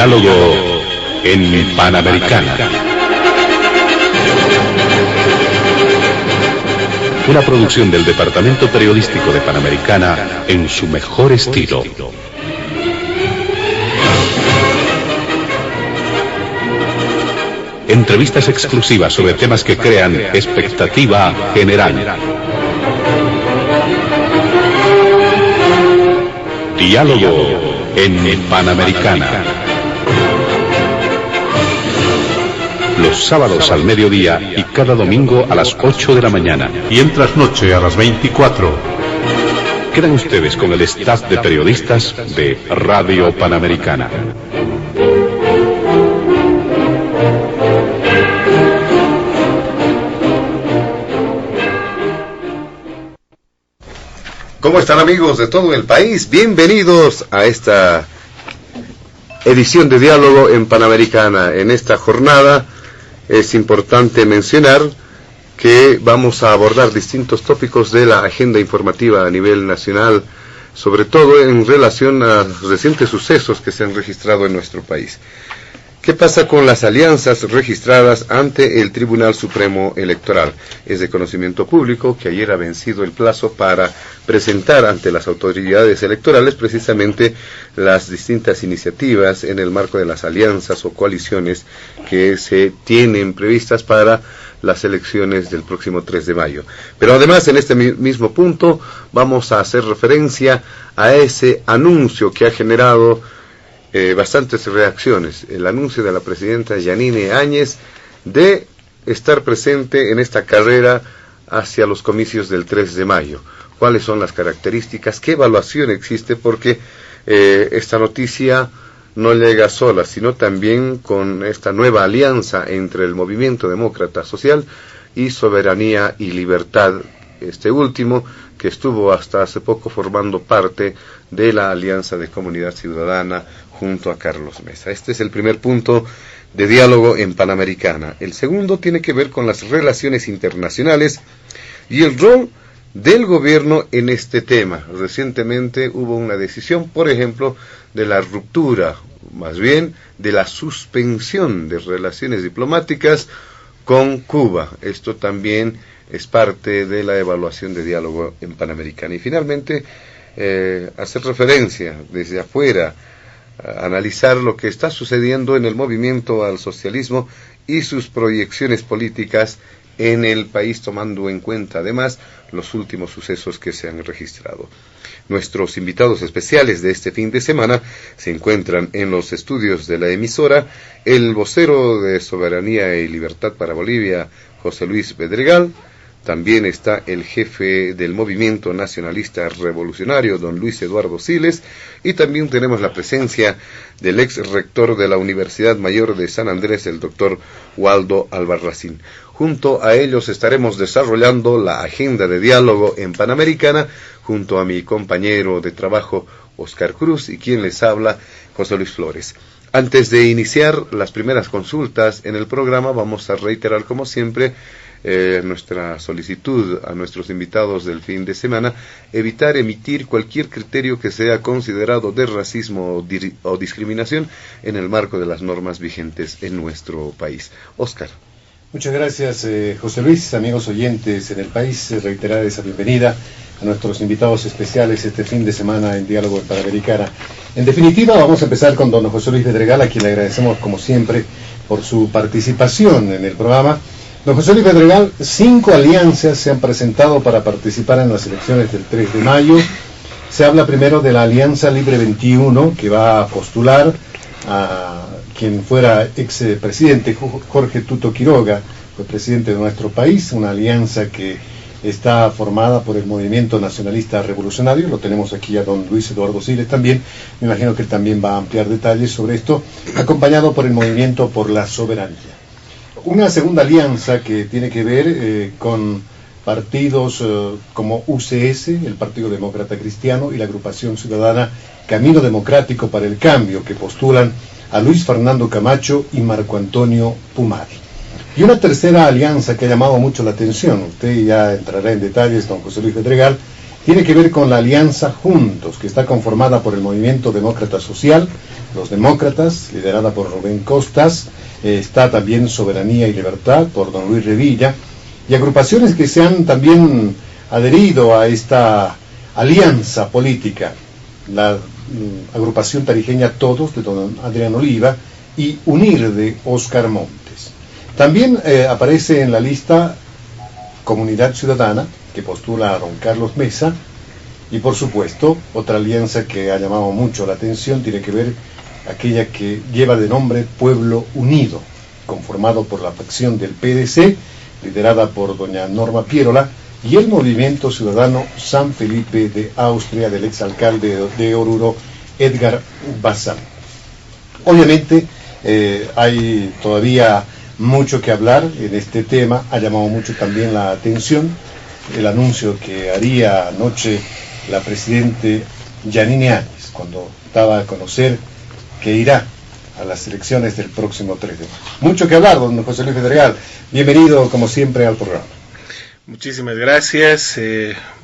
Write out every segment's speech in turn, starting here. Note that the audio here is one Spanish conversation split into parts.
Diálogo en Panamericana. Una producción del Departamento Periodístico de Panamericana en su mejor estilo. Entrevistas exclusivas sobre temas que crean expectativa general. Diálogo en Panamericana. Los sábados al mediodía y cada domingo a las 8 de la mañana. Y en trasnoche a las 24. Quedan ustedes con el staff de periodistas de Radio Panamericana. ¿Cómo están, amigos de todo el país? Bienvenidos a esta edición de Diálogo en Panamericana. En esta jornada es importante mencionar que vamos a abordar distintos tópicos de la agenda informativa a nivel nacional, sobre todo en relación a recientes sucesos que se han registrado en nuestro país. ¿Qué pasa con las alianzas registradas ante el Tribunal Supremo Electoral? Es de conocimiento público que ayer ha vencido el plazo para presentar ante las autoridades electorales precisamente las distintas iniciativas en el marco de las alianzas o coaliciones que se tienen previstas para las elecciones del próximo 3 de mayo. Pero además, en este mismo punto, vamos a hacer referencia a ese anuncio que ha generado bastantes reacciones, el anuncio de la presidenta Yanine Áñez de estar presente en esta carrera hacia los comicios del 3 de mayo. ¿Cuáles son las características? ¿Qué evaluación existe? Porque esta noticia no llega sola, sino también con esta nueva alianza entre el Movimiento Demócrata Social y Soberanía y Libertad, este último que estuvo hasta hace poco formando parte de la Alianza de Comunidad Ciudadana junto a Carlos Mesa. Este es el primer punto de Diálogo en Panamericana. El segundo tiene que ver con las relaciones internacionales y el rol del gobierno en este tema. Recientemente hubo una decisión, por ejemplo, de la ruptura, más bien de la suspensión de relaciones diplomáticas con Cuba. Esto también es parte de la evaluación de Diálogo en Panamericana. Y finalmente, hacer referencia desde afuera, analizar lo que está sucediendo en el movimiento al socialismo y sus proyecciones políticas en el país, tomando en cuenta además los últimos sucesos que se han registrado. Nuestros invitados especiales de este fin de semana se encuentran en los estudios de la emisora el vocero de Soberanía y Libertad para Bolivia, José Luis Bedregal. También está el jefe del Movimiento Nacionalista Revolucionario, don Luis Eduardo Siles, y también tenemos la presencia del ex rector de la Universidad Mayor de San Andrés, el doctor Waldo Albarracín. Junto a ellos estaremos desarrollando la agenda de Diálogo en Panamericana, junto a mi compañero de trabajo, Oscar Cruz, y quien les habla, José Luis Flores. Antes de iniciar las primeras consultas en el programa, vamos a reiterar, como siempre, nuestra solicitud a nuestros invitados del fin de semana, evitar emitir cualquier criterio que sea considerado de racismo o discriminación en el marco de las normas vigentes en nuestro país. Oscar. Muchas gracias, José Luis. Amigos oyentes en el país, reiterar esa bienvenida a nuestros invitados especiales este fin de semana en Diálogo en Panamericana. En definitiva, vamos a empezar con don José Luis Bedregal, a quien le agradecemos como siempre por su participación en el programa. Don José Luis Bedregal, 5 alianzas se han presentado para participar en las elecciones del 3 de mayo. Se habla primero de la Alianza Libre 21, que va a postular a quien fuera expresidente Jorge Tuto Quiroga, fue presidente de nuestro país, una alianza que está formada por el Movimiento Nacionalista Revolucionario. Lo tenemos aquí a don Luis Eduardo Siles también, me imagino que él también va a ampliar detalles sobre esto, acompañado por el Movimiento por la Soberanía. Una segunda alianza que tiene que ver con partidos como UCS, el Partido Demócrata Cristiano, y la agrupación ciudadana Camino Democrático para el Cambio, que postulan a Luis Fernando Camacho y Marco Antonio Pumari. Y una tercera alianza que ha llamado mucho la atención, usted ya entrará en detalles, don José Luis Bedregal, tiene que ver con la Alianza Juntos, que está conformada por el Movimiento Demócrata Social, los Demócratas, liderada por Rubén Costas, está también Soberanía y Libertad, por don Luis Revilla, y agrupaciones que se han también adherido a esta alianza política, la agrupación tarijeña Todos, de don Adrián Oliva, y Unir, de Óscar Montes. También aparece en la lista Comunidad Ciudadana, que postula a don Carlos Mesa, y por supuesto, otra alianza que ha llamado mucho la atención tiene que ver aquella que lleva de nombre Pueblo Unido, conformado por la facción del PDC, liderada por doña Norma Pierola, y el Movimiento Ciudadano San Felipe de Austria, del exalcalde de Oruro, Edgar Bazán. Obviamente, hay todavía mucho que hablar en este tema. Ha llamado mucho también la atención el anuncio que haría anoche la presidente Yanine Áñez, cuando daba a conocer que irá a las elecciones del próximo 3 de mayo. Mucho que hablar, don José Luis Fedregal. Bienvenido, como siempre, al programa. Muchísimas gracias.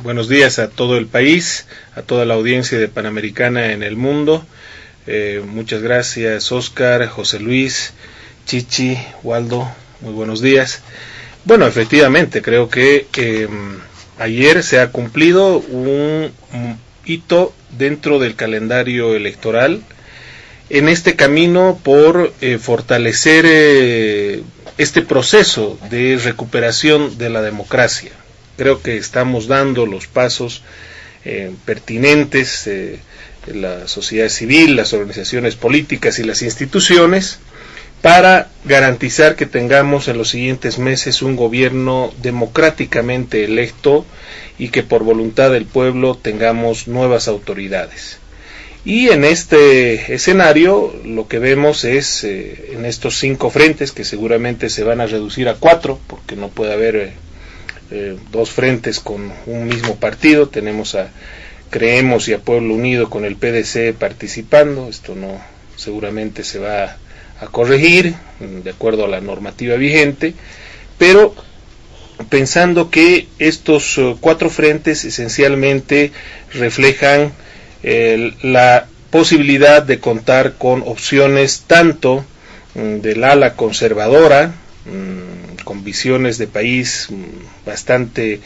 Buenos días a todo el país, a toda la audiencia de Panamericana en el mundo. Muchas gracias, Óscar, José Luis, Chichi, Waldo. Muy buenos días. Bueno, efectivamente, creo que ayer se ha cumplido un hito dentro del calendario electoral en este camino por fortalecer este proceso de recuperación de la democracia. Creo que estamos dando los pasos pertinentes, la sociedad civil, las organizaciones políticas y las instituciones, para garantizar que tengamos en los siguientes meses un gobierno democráticamente electo y que por voluntad del pueblo tengamos nuevas autoridades. Y en este escenario lo que vemos es, en estos 5 frentes, que seguramente se van a reducir a 4, porque no puede haber 2 frentes con un mismo partido. Tenemos a Creemos y a Pueblo Unido con el PDC participando. Esto no seguramente se va a corregir de acuerdo a la normativa vigente, pero pensando que estos 4 frentes esencialmente reflejan la posibilidad de contar con opciones tanto del ala conservadora, con visiones de país bastante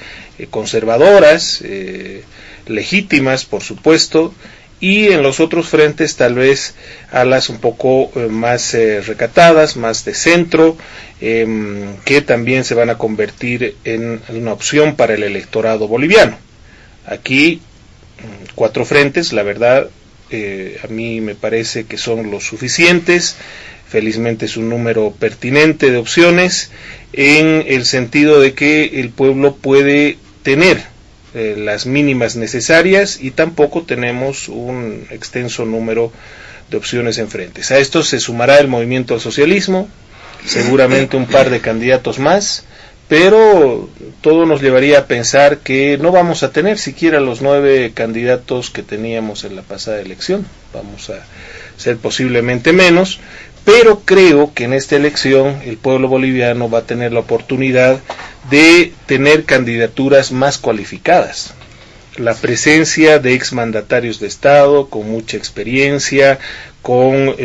conservadoras, legítimas por supuesto, y en los otros frentes tal vez alas un poco más recatadas, más de centro, que también se van a convertir en una opción para el electorado boliviano. Aquí 4 frentes, la verdad, a mí me parece que son los suficientes. Felizmente es un número pertinente de opciones, en el sentido de que el pueblo puede tener las mínimas necesarias, y tampoco tenemos un extenso número de opciones en frentes. A esto se sumará el Movimiento al Socialismo, seguramente un par de candidatos más, pero todo nos llevaría a pensar que no vamos a tener siquiera los 9 candidatos que teníamos en la pasada elección. Vamos a ser posiblemente menos, pero creo que en esta elección el pueblo boliviano va a tener la oportunidad de tener candidaturas más cualificadas. La presencia de exmandatarios de Estado con mucha experiencia, con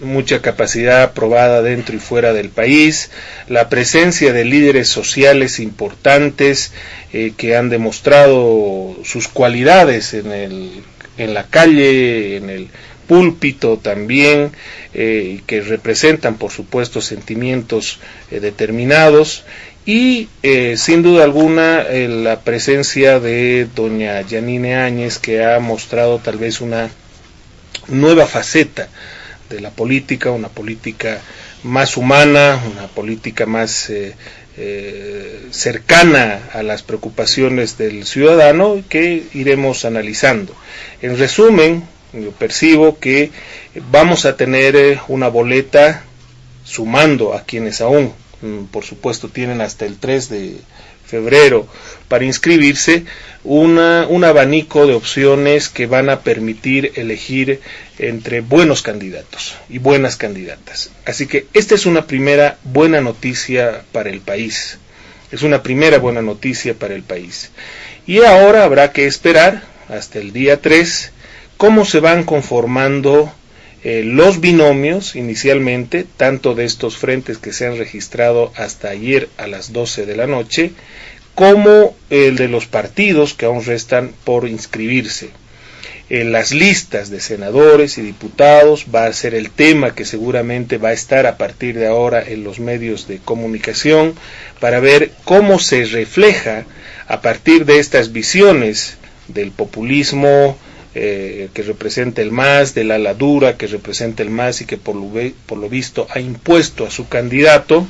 mucha capacidad probada dentro y fuera del país, la presencia de líderes sociales importantes que han demostrado sus cualidades en la calle, en el púlpito también, que representan por supuesto sentimientos determinados, y sin duda alguna la presencia de doña Yanine Áñez, que ha mostrado tal vez una nueva faceta de la política, una política más humana, una política más cercana a las preocupaciones del ciudadano, que iremos analizando. En resumen, yo percibo que vamos a tener una boleta, sumando a quienes aún, por supuesto, tienen hasta el 3 de febrero para inscribirse, un abanico de opciones que van a permitir elegir entre buenos candidatos y buenas candidatas. Así que esta es una primera buena noticia para el país. Es una primera buena noticia para el país. Y ahora habrá que esperar hasta el día 3 cómo se van conformando los binomios inicialmente, tanto de estos frentes que se han registrado hasta ayer a las 12 de la noche, como el de los partidos que aún restan por inscribirse. Las listas de senadores y diputados va a ser el tema que seguramente va a estar a partir de ahora en los medios de comunicación para ver cómo se refleja a partir de estas visiones del populismo que representa el MAS, del ala dura que representa el MAS y que por lo visto ha impuesto a su candidato,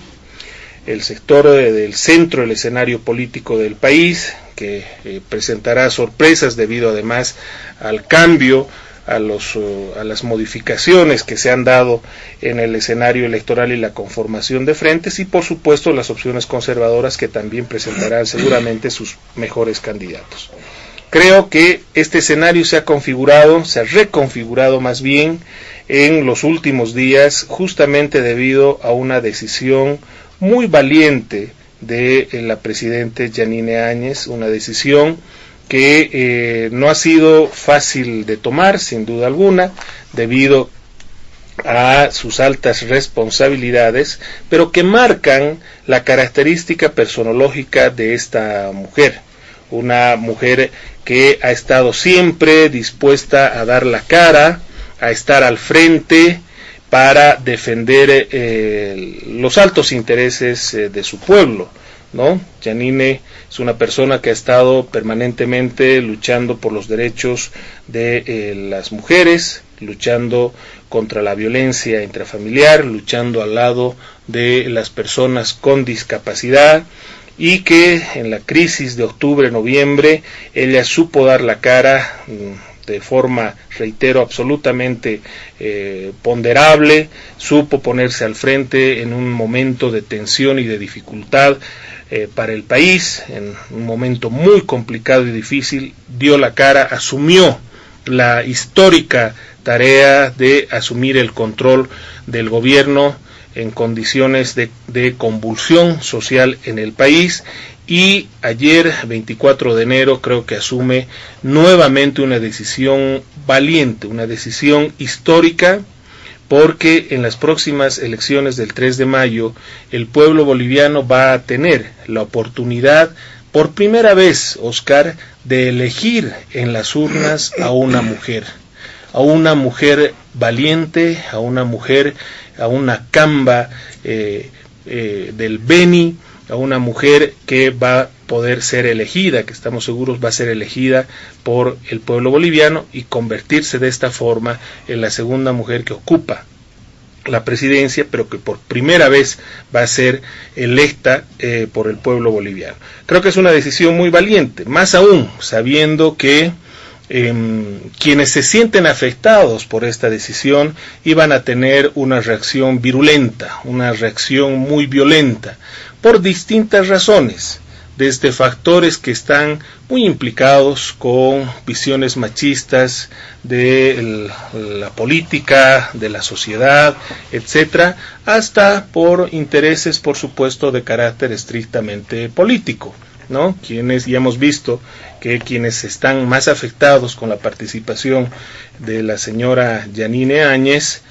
el sector del centro del escenario político del país, que presentará sorpresas debido además al cambio, a las modificaciones que se han dado en el escenario electoral y la conformación de frentes, y por supuesto las opciones conservadoras que también presentarán seguramente sus mejores candidatos. Creo que este escenario se ha reconfigurado más bien en los últimos días, justamente debido a una decisión muy valiente de la presidenta Yanine Áñez, una decisión que no ha sido fácil de tomar, sin duda alguna, debido a sus altas responsabilidades, pero que marcan la característica personológica de esta mujer, una mujer que ha estado siempre dispuesta a dar la cara, a estar al frente para defender los altos intereses de su pueblo, ¿no? Yanine es una persona que ha estado permanentemente luchando por los derechos de las mujeres, luchando contra la violencia intrafamiliar, luchando al lado de las personas con discapacidad, y que en la crisis de octubre-noviembre ella supo dar la cara de forma, reitero, absolutamente ponderable, supo ponerse al frente en un momento de tensión y de dificultad para el país, en un momento muy complicado y difícil, dio la cara, asumió la histórica tarea de asumir el control del gobierno en condiciones de convulsión social en el país, y ayer, 24 de enero, creo que asume nuevamente una decisión valiente, una decisión histórica, porque en las próximas elecciones del 3 de mayo el pueblo boliviano va a tener la oportunidad, por primera vez, Oscar, de elegir en las urnas a una mujer valiente, a una camba del Beni, a una mujer que va a poder ser elegida, que estamos seguros va a ser elegida por el pueblo boliviano y convertirse de esta forma en la segunda mujer que ocupa la presidencia, pero que por primera vez va a ser electa por el pueblo boliviano. Creo que es una decisión muy valiente, más aún sabiendo que quienes se sienten afectados por esta decisión iban a tener una reacción virulenta, una reacción muy violenta, por distintas razones, desde factores que están muy implicados con visiones machistas de la política, de la sociedad, etcétera, hasta por intereses, por supuesto, de carácter estrictamente político, ¿no? Quienes ya hemos visto que quienes están más afectados con la participación de la señora Yanine Áñez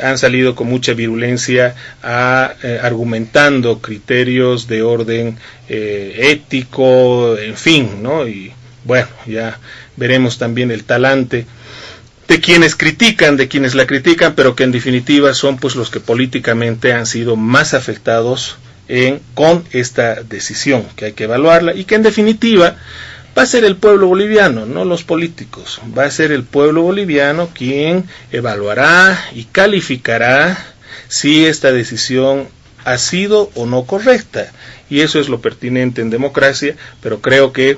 han salido con mucha virulencia argumentando criterios de orden ético, en fin, ¿no? Y bueno, ya veremos también el talante de quienes la critican, pero que en definitiva son pues los que políticamente han sido más afectados con esta decisión, que hay que evaluarla, y que en definitiva va a ser el pueblo boliviano, no los políticos. Va a ser el pueblo boliviano quien evaluará y calificará si esta decisión ha sido o no correcta. Y eso es lo pertinente en democracia, pero creo que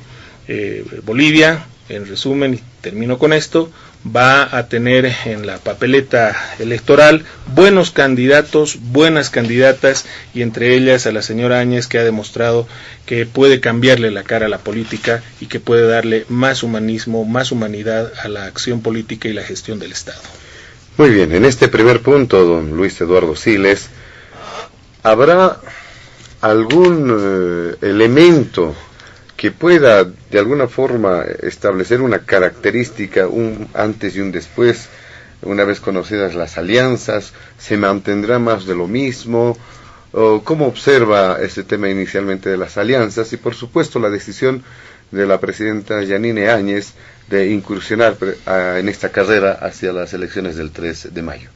Bolivia, en resumen, y termino con esto, va a tener en la papeleta electoral buenos candidatos, buenas candidatas, y entre ellas a la señora Áñez, que ha demostrado que puede cambiarle la cara a la política y que puede darle más humanismo, más humanidad a la acción política y la gestión del Estado. Muy bien, en este primer punto, don Luis Eduardo Siles, ¿habrá algún elemento que pueda de alguna forma establecer una característica, un antes y un después, una vez conocidas las alianzas, se mantendrá más de lo mismo? ¿Cómo observa este tema inicialmente de las alianzas? Y por supuesto la decisión de la presidenta Yanine Áñez de incursionar en esta carrera hacia las elecciones del 3 de mayo.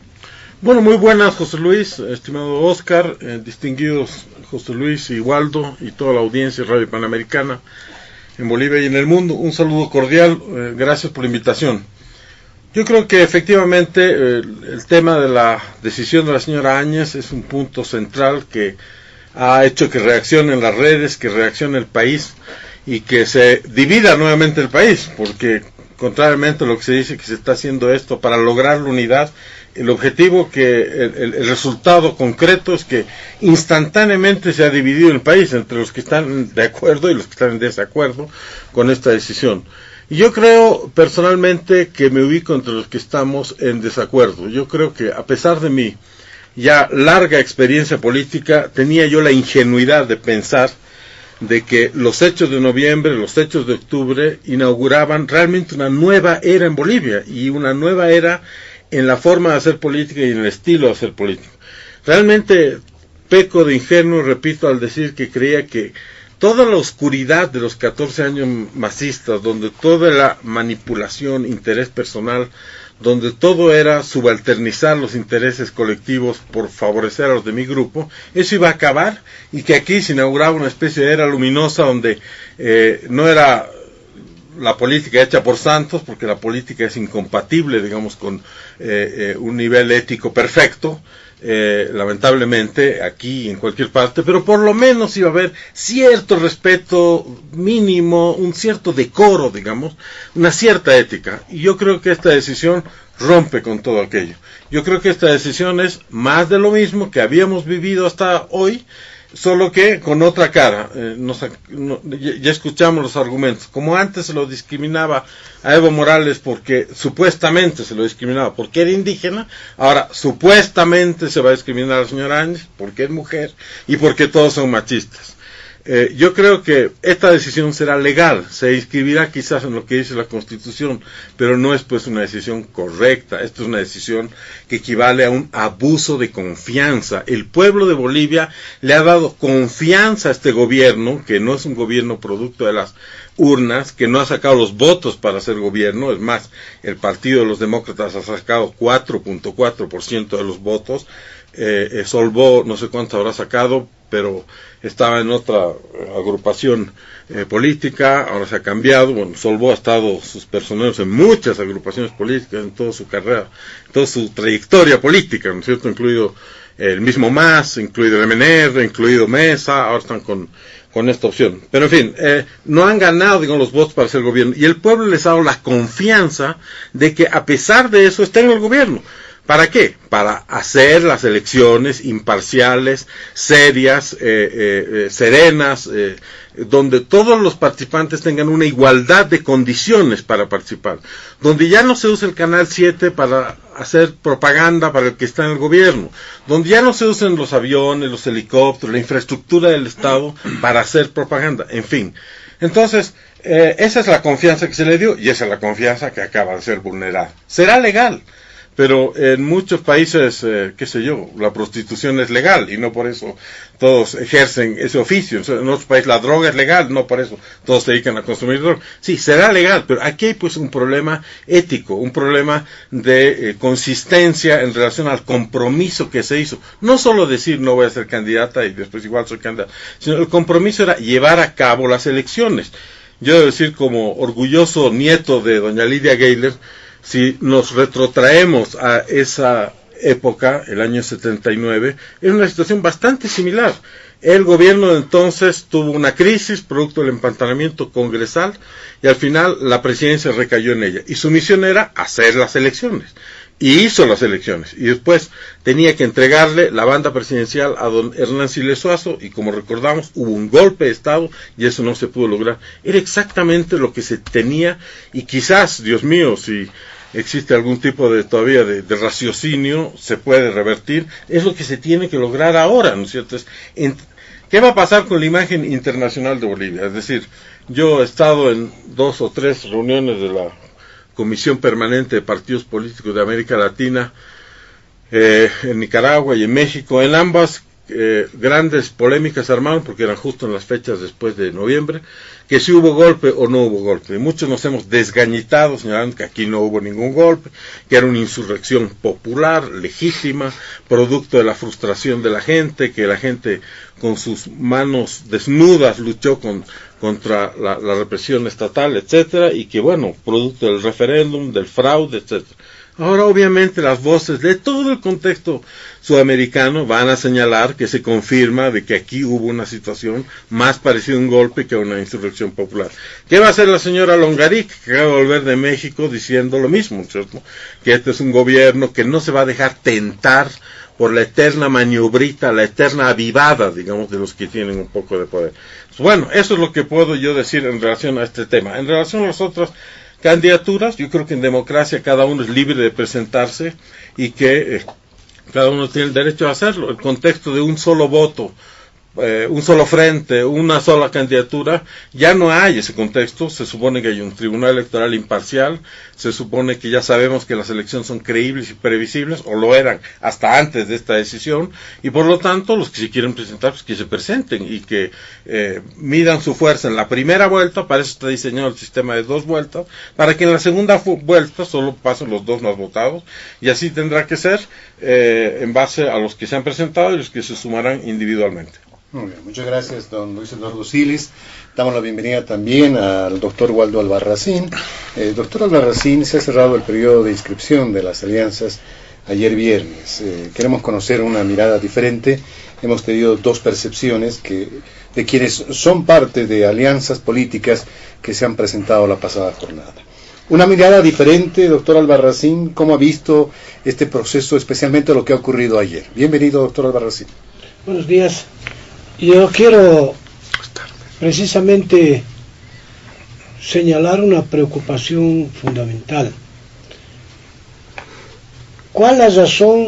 Bueno, muy buenas, José Luis, estimado Oscar, distinguidos José Luis y Waldo y toda la audiencia de Radio Panamericana en Bolivia y en el mundo. Un saludo cordial, gracias por la invitación. Yo creo que efectivamente el tema de la decisión de la señora Áñez es un punto central que ha hecho que reaccionen las redes, que reaccione el país y que se divida nuevamente el país, porque contrariamente a lo que se dice que se está haciendo esto para lograr la unidad, el objetivo el resultado concreto es que instantáneamente se ha dividido el país entre los que están de acuerdo y los que están en desacuerdo con esta decisión. Y yo creo personalmente que me ubico entre los que estamos en desacuerdo. Yo creo que a pesar de mi ya larga experiencia política, tenía yo la ingenuidad de pensar de que los hechos de noviembre, los hechos de octubre inauguraban realmente una nueva era en Bolivia y una nueva era en la forma de hacer política y en el estilo de hacer política. Realmente peco de ingenuo, repito, al decir que creía que toda la oscuridad de los 14 años masistas, donde toda la manipulación, interés personal, donde todo era subalternizar los intereses colectivos por favorecer a los de mi grupo, eso iba a acabar y que aquí se inauguraba una especie de era luminosa donde no era la política hecha por santos, porque la política es incompatible, digamos, con un nivel ético perfecto, lamentablemente aquí y en cualquier parte, pero por lo menos iba a haber cierto respeto mínimo, un cierto decoro, digamos, una cierta ética, y yo creo que esta decisión rompe con todo aquello. Yo creo que esta decisión es más de lo mismo que habíamos vivido hasta hoy, solo que con otra cara. Ya escuchamos los argumentos. Como antes se lo discriminaba a Evo Morales porque supuestamente se lo discriminaba porque era indígena, ahora supuestamente se va a discriminar a la señora Áñez porque es mujer y porque todos son machistas. Yo creo que esta decisión será legal, se inscribirá quizás en lo que dice la Constitución, pero no es pues una decisión correcta. Esto es una decisión que equivale a un abuso de confianza. El pueblo de Bolivia le ha dado confianza a este gobierno, que no es un gobierno producto de las urnas, que no ha sacado los votos para hacer gobierno. Es más, el Partido de los Demócratas ha sacado 4.4% de los votos. Solvó, no sé cuánto habrá sacado, pero estaba en otra agrupación política, ahora se ha cambiado. Bueno, Solvó ha estado sus personeros en muchas agrupaciones políticas en toda su carrera, en toda su trayectoria política, ¿no es cierto? Incluido el mismo MAS, incluido el MNR, incluido Mesa, ahora están con esta opción. Pero en fin, no han ganado, digamos, los votos para hacer gobierno, y el pueblo les ha dado la confianza de que a pesar de eso estén en el gobierno. ¿Para qué? Para hacer las elecciones imparciales, serias, serenas, donde todos los participantes tengan una igualdad de condiciones para participar, donde ya no se usa el Canal 7 para hacer propaganda para el que está en el gobierno, donde ya no se usen los aviones, los helicópteros, la infraestructura del Estado para hacer propaganda, en fin. Entonces, esa es la confianza que se le dio y esa es la confianza que acaba de ser vulnerada. Será legal. Pero en muchos países, qué sé yo, la prostitución es legal y no por eso todos ejercen ese oficio. En otros países la droga es legal, no por eso todos se dedican a consumir droga. Sí, será legal, pero aquí hay pues un problema ético, un problema de consistencia en relación al compromiso que se hizo. No solo decir no voy a ser candidata y después igual soy candidata, sino el compromiso era llevar a cabo las elecciones. Yo debo decir, como orgulloso nieto de doña Lidia Gayler, si nos retrotraemos a esa época, el año 79, es una situación bastante similar. El gobierno de entonces tuvo una crisis producto del empantanamiento congresal y al final la presidencia recayó en ella. Y su misión era hacer las elecciones. Y hizo las elecciones. Y después tenía que entregarle la banda presidencial a don Hernán Siles Suazo y como recordamos hubo un golpe de Estado y eso no se pudo lograr. Era exactamente lo que se tenía y quizás, Dios mío, si existe algún tipo de todavía de raciocinio, se puede revertir, es lo que se tiene que lograr ahora, ¿no es cierto? Es ¿Qué va a pasar con la imagen internacional de Bolivia? Es decir, yo he estado en 2 o 3 reuniones de la Comisión Permanente de Partidos Políticos de América Latina, en Nicaragua y en México. En ambas grandes polémicas se armaron, porque eran justo en las fechas después de noviembre, que si hubo golpe o no hubo golpe. Y muchos nos hemos desgañitado señalando que aquí no hubo ningún golpe, que era una insurrección popular, legítima, producto de la frustración de la gente, que la gente con sus manos desnudas luchó contra la represión estatal, etcétera, y que bueno, producto del referéndum, del fraude, etcétera. Ahora, obviamente, las voces de todo el contexto sudamericano van a señalar que se confirma de que aquí hubo una situación más parecida a un golpe que a una insurrección popular. ¿Qué va a hacer la señora Longaric, que acaba de volver de México diciendo lo mismo, ¿cierto? Que este es un gobierno que no se va a dejar tentar por la eterna maniobrita, la eterna avivada, digamos, de los que tienen un poco de poder. Bueno, eso es lo que puedo yo decir en relación a este tema. En relación a las otras candidaturas, yo creo que en democracia cada uno es libre de presentarse y que cada uno tiene el derecho a hacerlo. El contexto de un solo voto, un solo frente, una sola candidatura, ya no hay ese contexto. Se supone que hay un tribunal electoral imparcial, se supone que ya sabemos que las elecciones son creíbles y previsibles, o lo eran hasta antes de esta decisión, y por lo tanto los que se quieren presentar, pues que se presenten y que midan su fuerza en la primera vuelta. Para eso está diseñado el sistema de 2 vueltas, para que en la segunda vuelta solo pasen los 2 más votados, y así tendrá que ser en base a los que se han presentado y los que se sumarán individualmente. Muy bien, muchas gracias, don Luis Eduardo Siles. Damos la bienvenida también al doctor Waldo Albarracín. Doctor Albarracín, se ha cerrado el periodo de inscripción de las alianzas ayer viernes. Queremos conocer una mirada diferente. Hemos tenido 2 percepciones de quienes son parte de alianzas políticas que se han presentado la pasada jornada. Una mirada diferente, doctor Albarracín, ¿cómo ha visto este proceso, especialmente lo que ha ocurrido ayer? Bienvenido, doctor Albarracín. Buenos días. Yo quiero precisamente señalar una preocupación fundamental. ¿Cuál es la razón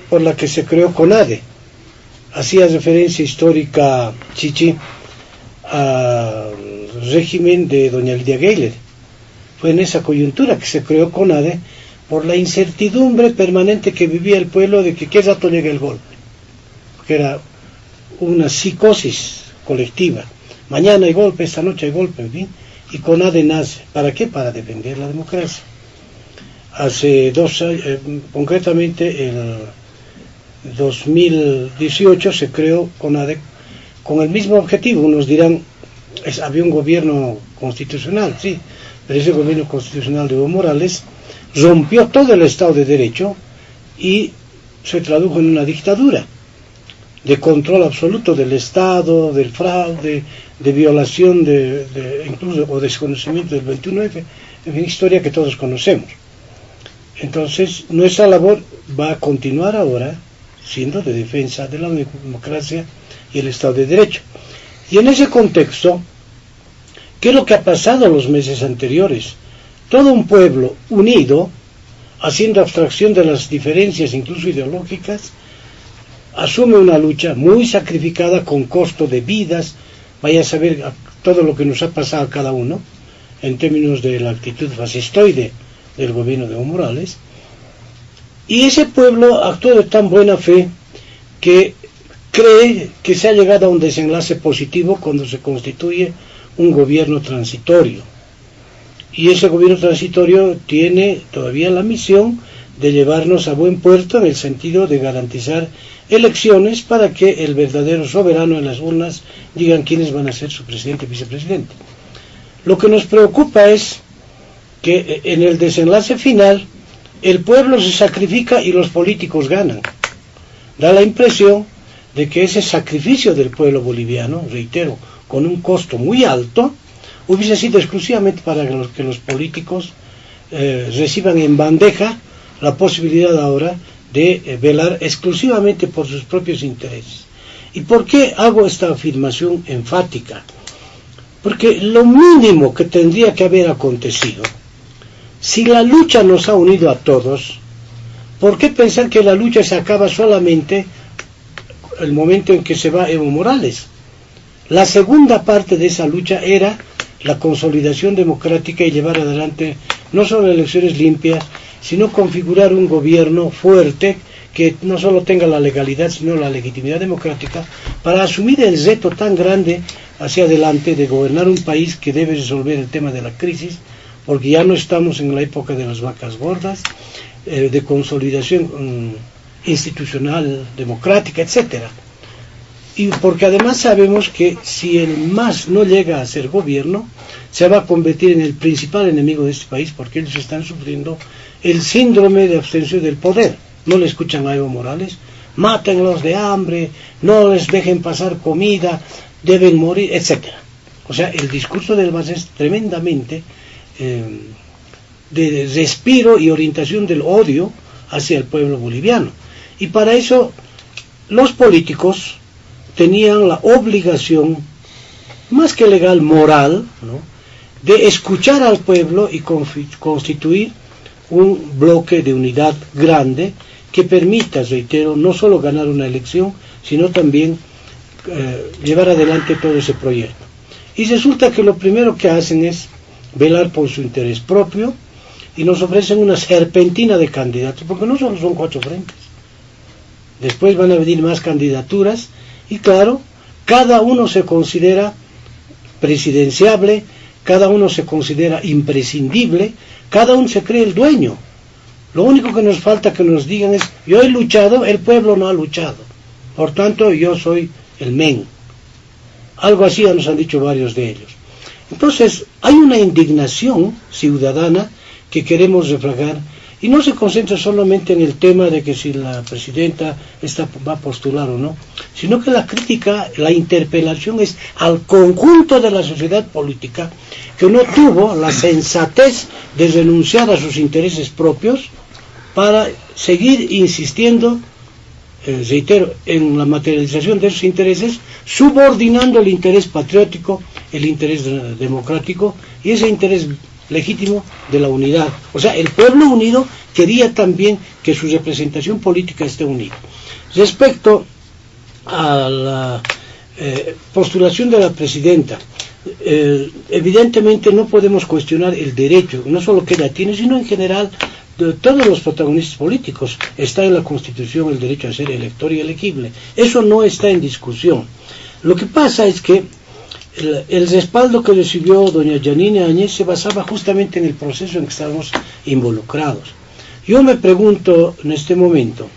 por la que se creó CONADE? Hacía referencia histórica Chichi al régimen de doña Lidia Gayler. Fue en esa coyuntura que se creó CONADE, por la incertidumbre permanente que vivía el pueblo de que qué rato llega el golpe, porque era una psicosis colectiva. Mañana hay golpe, esta noche hay golpe, en fin, y CONADE nace. ¿Para qué? Para defender la democracia. Hace 2 años, concretamente el 2018 se creó CONADE con el mismo objetivo. Unos dirán, había un gobierno constitucional, sí, pero ese gobierno constitucional de Evo Morales rompió todo el Estado de Derecho y se tradujo en una dictadura de control absoluto del Estado, del fraude, de violación incluso o desconocimiento del 21F, en fin, historia que todos conocemos. Entonces, nuestra labor va a continuar ahora siendo de defensa de la democracia y el Estado de Derecho. Y en ese contexto, ¿qué es lo que ha pasado en los meses anteriores? Todo un pueblo unido, haciendo abstracción de las diferencias incluso ideológicas, asume una lucha muy sacrificada con costo de vidas. Vaya a saber todo lo que nos ha pasado a cada uno en términos de la actitud fascistoide del gobierno de Evo Morales, y ese pueblo actuó de tan buena fe que cree que se ha llegado a un desenlace positivo cuando se constituye un gobierno transitorio, y ese gobierno transitorio tiene todavía la misión de llevarnos a buen puerto en el sentido de garantizar elecciones para que el verdadero soberano en las urnas digan quiénes van a ser su presidente y vicepresidente. Lo que nos preocupa es que en el desenlace final el pueblo se sacrifica y los políticos ganan. Da la impresión de que ese sacrificio del pueblo boliviano, reitero, con un costo muy alto, hubiese sido exclusivamente para que los políticos reciban en bandeja la posibilidad ahora de velar exclusivamente por sus propios intereses. ¿Y por qué hago esta afirmación enfática? Porque lo mínimo que tendría que haber acontecido, si la lucha nos ha unido a todos, ¿por qué pensar que la lucha se acaba solamente el momento en que se va Evo Morales? La segunda parte de esa lucha era la consolidación democrática y llevar adelante no solo elecciones limpias, sino configurar un gobierno fuerte que no solo tenga la legalidad, sino la legitimidad democrática para asumir el reto tan grande hacia adelante de gobernar un país que debe resolver el tema de la crisis, porque ya no estamos en la época de las vacas gordas, de consolidación institucional, democrática, etcétera. Y porque además sabemos que si el MAS no llega a ser gobierno, se va a convertir en el principal enemigo de este país, porque ellos están sufriendo el síndrome de abstención del poder. No le escuchan a Evo Morales, mátenlos de hambre, no les dejen pasar comida, deben morir, etcétera. O sea, el discurso del MAS es tremendamente de respiro y orientación del odio hacia el pueblo boliviano. Y para eso los políticos tenían la obligación, más que legal, moral, ¿no?, de escuchar al pueblo y constituir un bloque de unidad grande que permita, reitero, no solo ganar una elección, sino también llevar adelante todo ese proyecto. Y resulta que lo primero que hacen es velar por su interés propio y nos ofrecen una serpentina de candidatos, porque no solo son 4 frentes. Después van a venir más candidaturas y claro, cada uno se considera presidenciable, cada uno se considera imprescindible, cada uno se cree el dueño. Lo único que nos falta que nos digan es: yo he luchado, el pueblo no ha luchado, por tanto yo soy el men. Algo así ya nos han dicho varios de ellos. Entonces hay una indignación ciudadana que queremos reflejar, y no se concentra solamente en el tema de que si la presidenta va a postular o no, sino que la crítica, la interpelación es al conjunto de la sociedad política que no tuvo la sensatez de renunciar a sus intereses propios para seguir insistiendo, reitero, en la materialización de esos intereses, subordinando el interés patriótico, el interés democrático y ese interés legítimo de la unidad. O sea, el pueblo unido quería también que su representación política esté unida. Respecto a la postulación de la presidenta, evidentemente no podemos cuestionar el derecho, no solo que ella tiene, sino en general de todos los protagonistas políticos. Está en la Constitución el derecho a ser elector y elegible. Eso no está en discusión. Lo que pasa es que el respaldo que recibió doña Yanine Áñez se basaba justamente en el proceso en que estábamos involucrados. Yo me pregunto en este momento,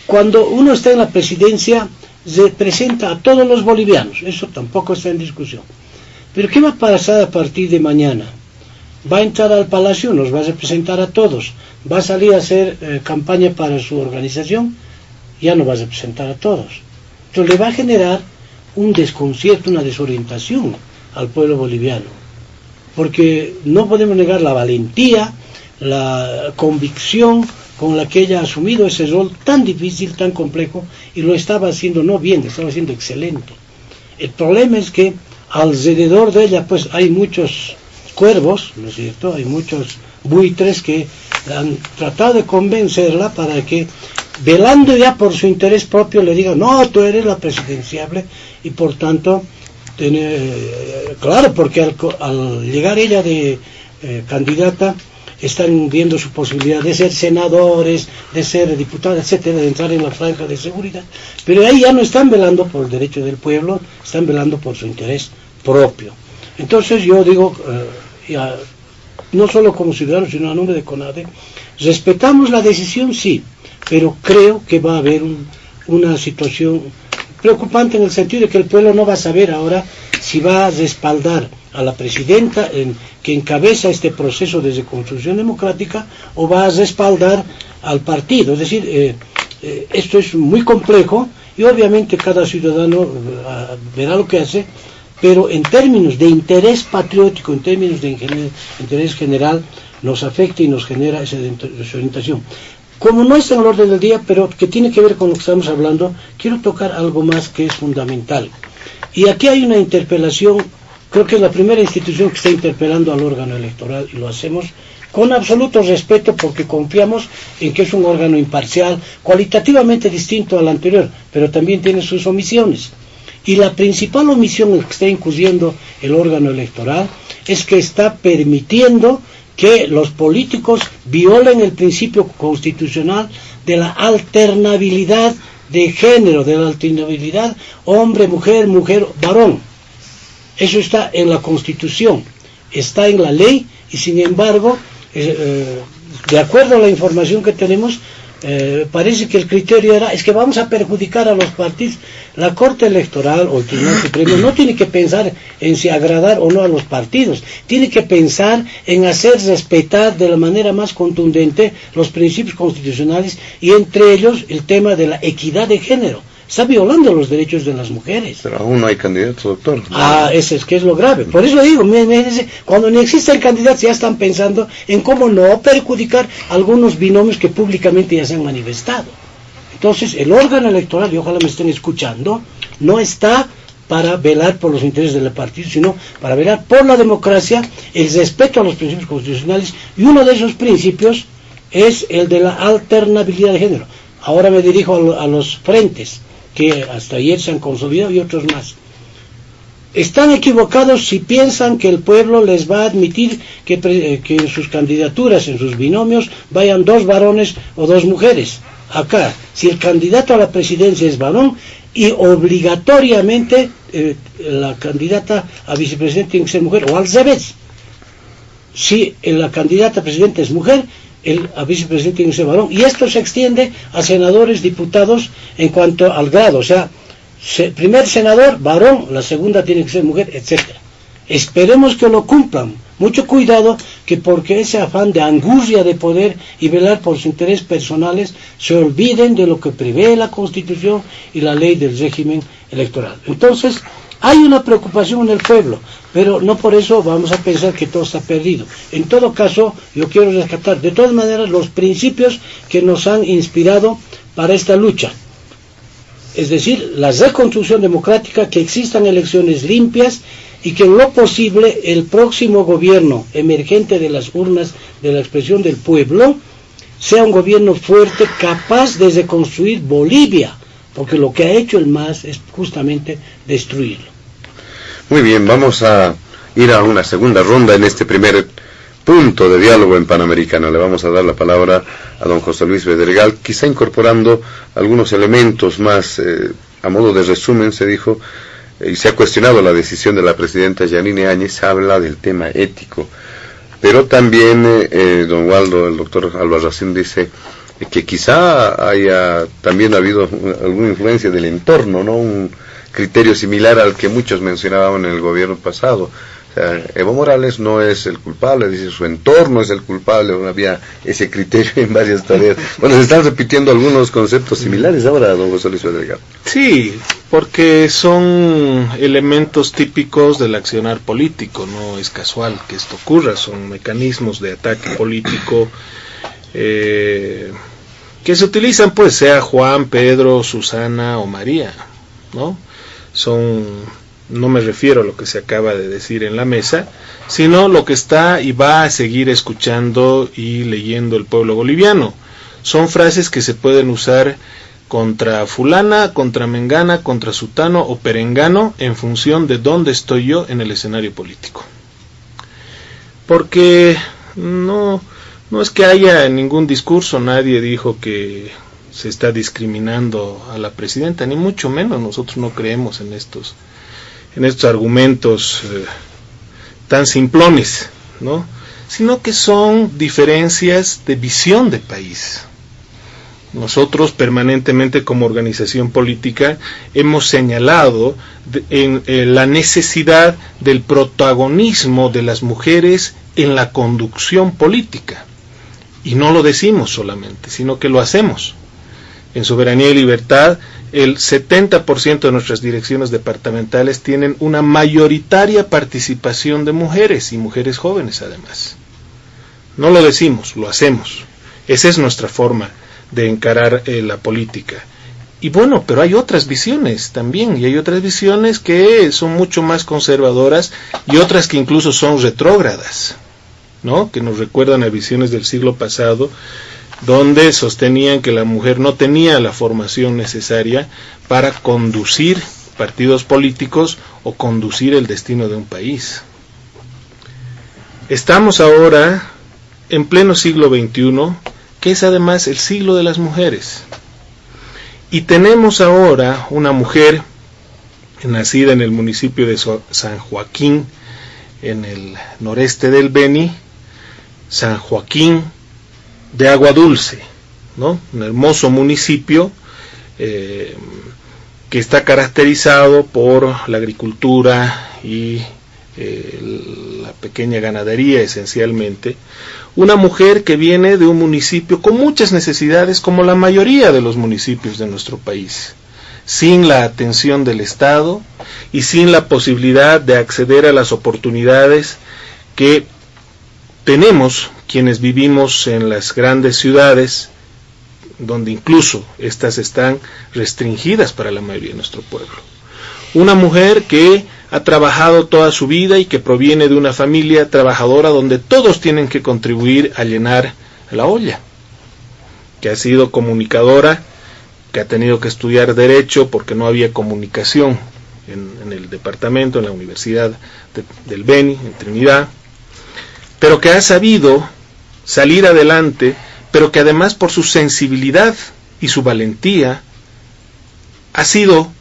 cuando uno está en la presidencia, representa a todos los bolivianos, eso tampoco está en discusión. Pero ¿qué va a pasar a partir de mañana? Va a entrar al Palacio, nos va a representar a todos, va a salir a hacer campaña para su organización, ya no va a representar a todos. Entonces le va a generar un desconcierto, una desorientación al pueblo boliviano, porque no podemos negar la valentía, la convicción con la que ella ha asumido ese rol tan difícil, tan complejo, y lo estaba haciendo no bien, lo estaba haciendo excelente. El problema es que alrededor de ella pues hay muchos cuervos, ¿no es cierto?, hay muchos buitres que han tratado de convencerla para que, velando ya por su interés propio, le digan: no, tú eres la presidenciable, y por tanto, claro, porque al llegar ella de candidata, están viendo su posibilidad de ser senadores, de ser diputados, etcétera, de entrar en la franja de seguridad, pero ahí ya no están velando por el derecho del pueblo, están velando por su interés propio. Entonces yo digo, no solo como ciudadano, sino a nombre de CONADE, respetamos la decisión, sí, pero creo que va a haber una situación preocupante en el sentido de que el pueblo no va a saber ahora si va a respaldar a la presidenta que encabeza este proceso de reconstrucción democrática, o va a respaldar al partido. Es decir, esto es muy complejo y obviamente cada ciudadano verá lo que hace, pero en términos de interés patriótico, en términos de interés general, nos afecta y nos genera esa desorientación. Como no está en el orden del día, pero que tiene que ver con lo que estamos hablando, quiero tocar algo más que es fundamental. Y aquí hay una interpelación, creo que es la primera institución que está interpelando al órgano electoral, y lo hacemos con absoluto respeto porque confiamos en que es un órgano imparcial, cualitativamente distinto al anterior, pero también tiene sus omisiones. Y la principal omisión que está incurriendo el órgano electoral es que está permitiendo que los políticos violen el principio constitucional de la alternabilidad de género, de la alternabilidad hombre, mujer, mujer, varón. Eso está en la Constitución, está en la ley, y sin embargo, de acuerdo a la información que tenemos, parece que el criterio es que vamos a perjudicar a los partidos. La Corte Electoral o el Tribunal Supremo no tiene que pensar en si agradar o no a los partidos, tiene que pensar en hacer respetar de la manera más contundente los principios constitucionales, y entre ellos el tema de la equidad de género. Está violando los derechos de las mujeres. Pero aún no hay candidatos, doctor. Eso es que es lo grave. Por eso digo, cuando ni existen candidatos ya están pensando en cómo no perjudicar algunos binomios que públicamente ya se han manifestado. Entonces, el órgano electoral, y ojalá me estén escuchando, no está para velar por los intereses del partido, sino para velar por la democracia, el respeto a los principios constitucionales, y uno de esos principios es el de la alternabilidad de género. Ahora me dirijo a los frentes que hasta ayer se han consolidado y otros más. Están equivocados si piensan que el pueblo les va a admitir que en sus candidaturas, en sus binomios, vayan 2 varones o 2 mujeres. Acá, si el candidato a la presidencia es varón, y obligatoriamente la candidata a vicepresidente tiene que ser mujer, o al revés. Si la candidata a presidente es mujer, a vicepresidente tiene que ser varón, y esto se extiende a senadores, diputados, en cuanto al grado, o sea, primer senador, varón, la segunda tiene que ser mujer, etcétera. Esperemos que lo cumplan. Mucho cuidado, que porque ese afán de angustia de poder y velar por sus intereses personales, se olviden de lo que prevé la Constitución y la ley del régimen electoral. Entonces, hay una preocupación en el pueblo, pero no por eso vamos a pensar que todo está perdido. En todo caso, yo quiero rescatar de todas maneras los principios que nos han inspirado para esta lucha. Es decir, la reconstrucción democrática, que existan elecciones limpias, y que en lo posible el próximo gobierno emergente de las urnas, de la expresión del pueblo, sea un gobierno fuerte, capaz de reconstruir Bolivia, porque lo que ha hecho el MAS es justamente destruirlo. Muy bien, vamos a ir a una segunda ronda en este primer punto de diálogo en Panamericana. Le vamos a dar la palabra a don José Luis Bedregal, quizá incorporando algunos elementos más, a modo de resumen, se dijo, y se ha cuestionado la decisión de la presidenta Yanine Áñez, habla del tema ético, pero también don Waldo, el doctor Albarracín, dice que quizá haya también habido alguna influencia del entorno, ¿no? Un criterio similar al que muchos mencionaban en el gobierno pasado. O sea, Evo Morales no es el culpable, dice su entorno es el culpable. Había ese criterio en varias tareas. Bueno, se están repitiendo algunos conceptos similares ahora, don José Luis Bedregal. Sí, porque son elementos típicos del accionar político, no es casual que esto ocurra, son mecanismos de ataque político que se utilizan, pues, sea Juan, Pedro, Susana o María, ¿no? No me refiero a lo que se acaba de decir en la mesa, sino lo que está y va a seguir escuchando y leyendo el pueblo boliviano. Son frases que se pueden usar contra fulana, contra mengana, contra sutano o perengano, en función de dónde estoy yo en el escenario político. Porque no es que haya ningún discurso, nadie dijo que se está discriminando a la presidenta, ni mucho menos. Nosotros no creemos en estos argumentos tan simplones, ¿no? Sino que son diferencias de visión de país. Nosotros permanentemente, como organización política, hemos señalado la necesidad del protagonismo de las mujeres en la conducción política, y no lo decimos solamente, sino que lo hacemos. En Soberanía y Libertad, el 70% de nuestras direcciones departamentales tienen una mayoritaria participación de mujeres, y mujeres jóvenes además. No lo decimos, lo hacemos. Esa es nuestra forma de encarar la política. Y bueno, pero hay otras visiones también, y hay otras visiones que son mucho más conservadoras, y otras que incluso son retrógradas, ¿no? Que nos recuerdan a visiones del siglo pasado, donde sostenían que la mujer no tenía la formación necesaria para conducir partidos políticos o conducir el destino de un país. Estamos ahora en pleno siglo XXI, que es además el siglo de las mujeres. Y tenemos ahora una mujer nacida en el municipio de San Joaquín, en el noreste del Beni, San Joaquín de Agua Dulce, ¿no? Un hermoso municipio que está caracterizado por la agricultura y la pequeña ganadería esencialmente. Una mujer que viene de un municipio con muchas necesidades, como la mayoría de los municipios de nuestro país, sin la atención del Estado y sin la posibilidad de acceder a las oportunidades que tenemos quienes vivimos en las grandes ciudades, donde incluso estas están restringidas para la mayoría de nuestro pueblo. Una mujer que ha trabajado toda su vida y que proviene de una familia trabajadora donde todos tienen que contribuir a llenar la olla, que ha sido comunicadora, que ha tenido que estudiar Derecho porque no había comunicación en el departamento, en la Universidad del Beni, en Trinidad, pero que ha sabido salir adelante, pero que además por su sensibilidad y su valentía ha sido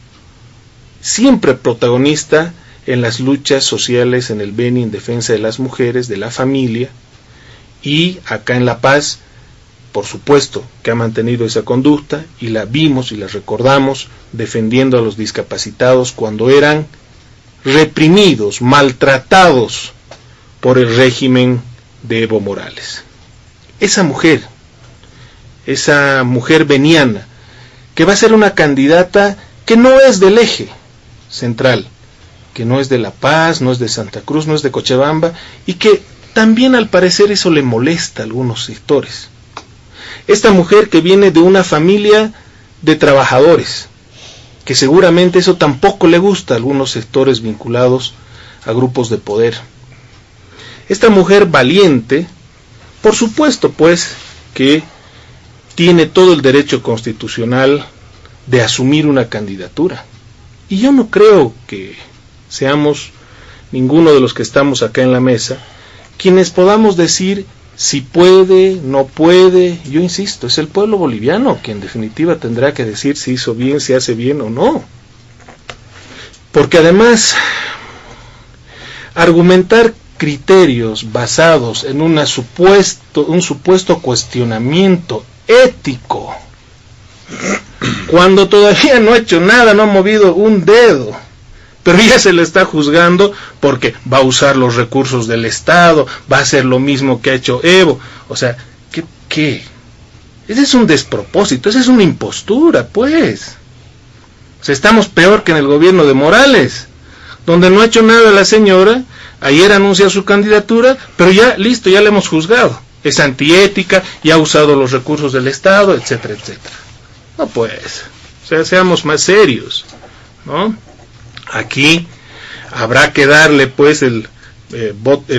siempre protagonista en las luchas sociales en el Beni en defensa de las mujeres, de la familia, y acá en La Paz, por supuesto, que ha mantenido esa conducta, y la vimos y la recordamos defendiendo a los discapacitados cuando eran reprimidos, maltratados por el régimen de Evo Morales. Esa mujer beniana, que va a ser una candidata que no es del eje central, que no es de La Paz, no es de Santa Cruz, no es de Cochabamba, y que también al parecer eso le molesta a algunos sectores. Esta mujer que viene de una familia de trabajadores, que seguramente eso tampoco le gusta a algunos sectores vinculados a grupos de poder. Esta mujer valiente, por supuesto pues, que tiene todo el derecho constitucional de asumir una candidatura. Y yo no creo que seamos ninguno de los que estamos acá en la mesa quienes podamos decir si puede, no puede. Yo insisto, es el pueblo boliviano que en definitiva tendrá que decir si hizo bien, si hace bien o no. Porque además, argumentar criterios basados en un supuesto cuestionamiento ético, cuando todavía no ha hecho nada, no ha movido un dedo, pero ya se le está juzgando porque va a usar los recursos del Estado, va a hacer lo mismo que ha hecho Evo. O sea, ¿qué? Ese es un despropósito, esa es una impostura, pues. O sea, estamos peor que en el gobierno de Morales, donde no ha hecho nada la señora, ayer anuncia su candidatura, pero ya, listo, ya la hemos juzgado. Es antiética, y ha usado los recursos del Estado, etcétera, etcétera. No pues, o sea, seamos más serios, ¿no? Aquí habrá que darle pues el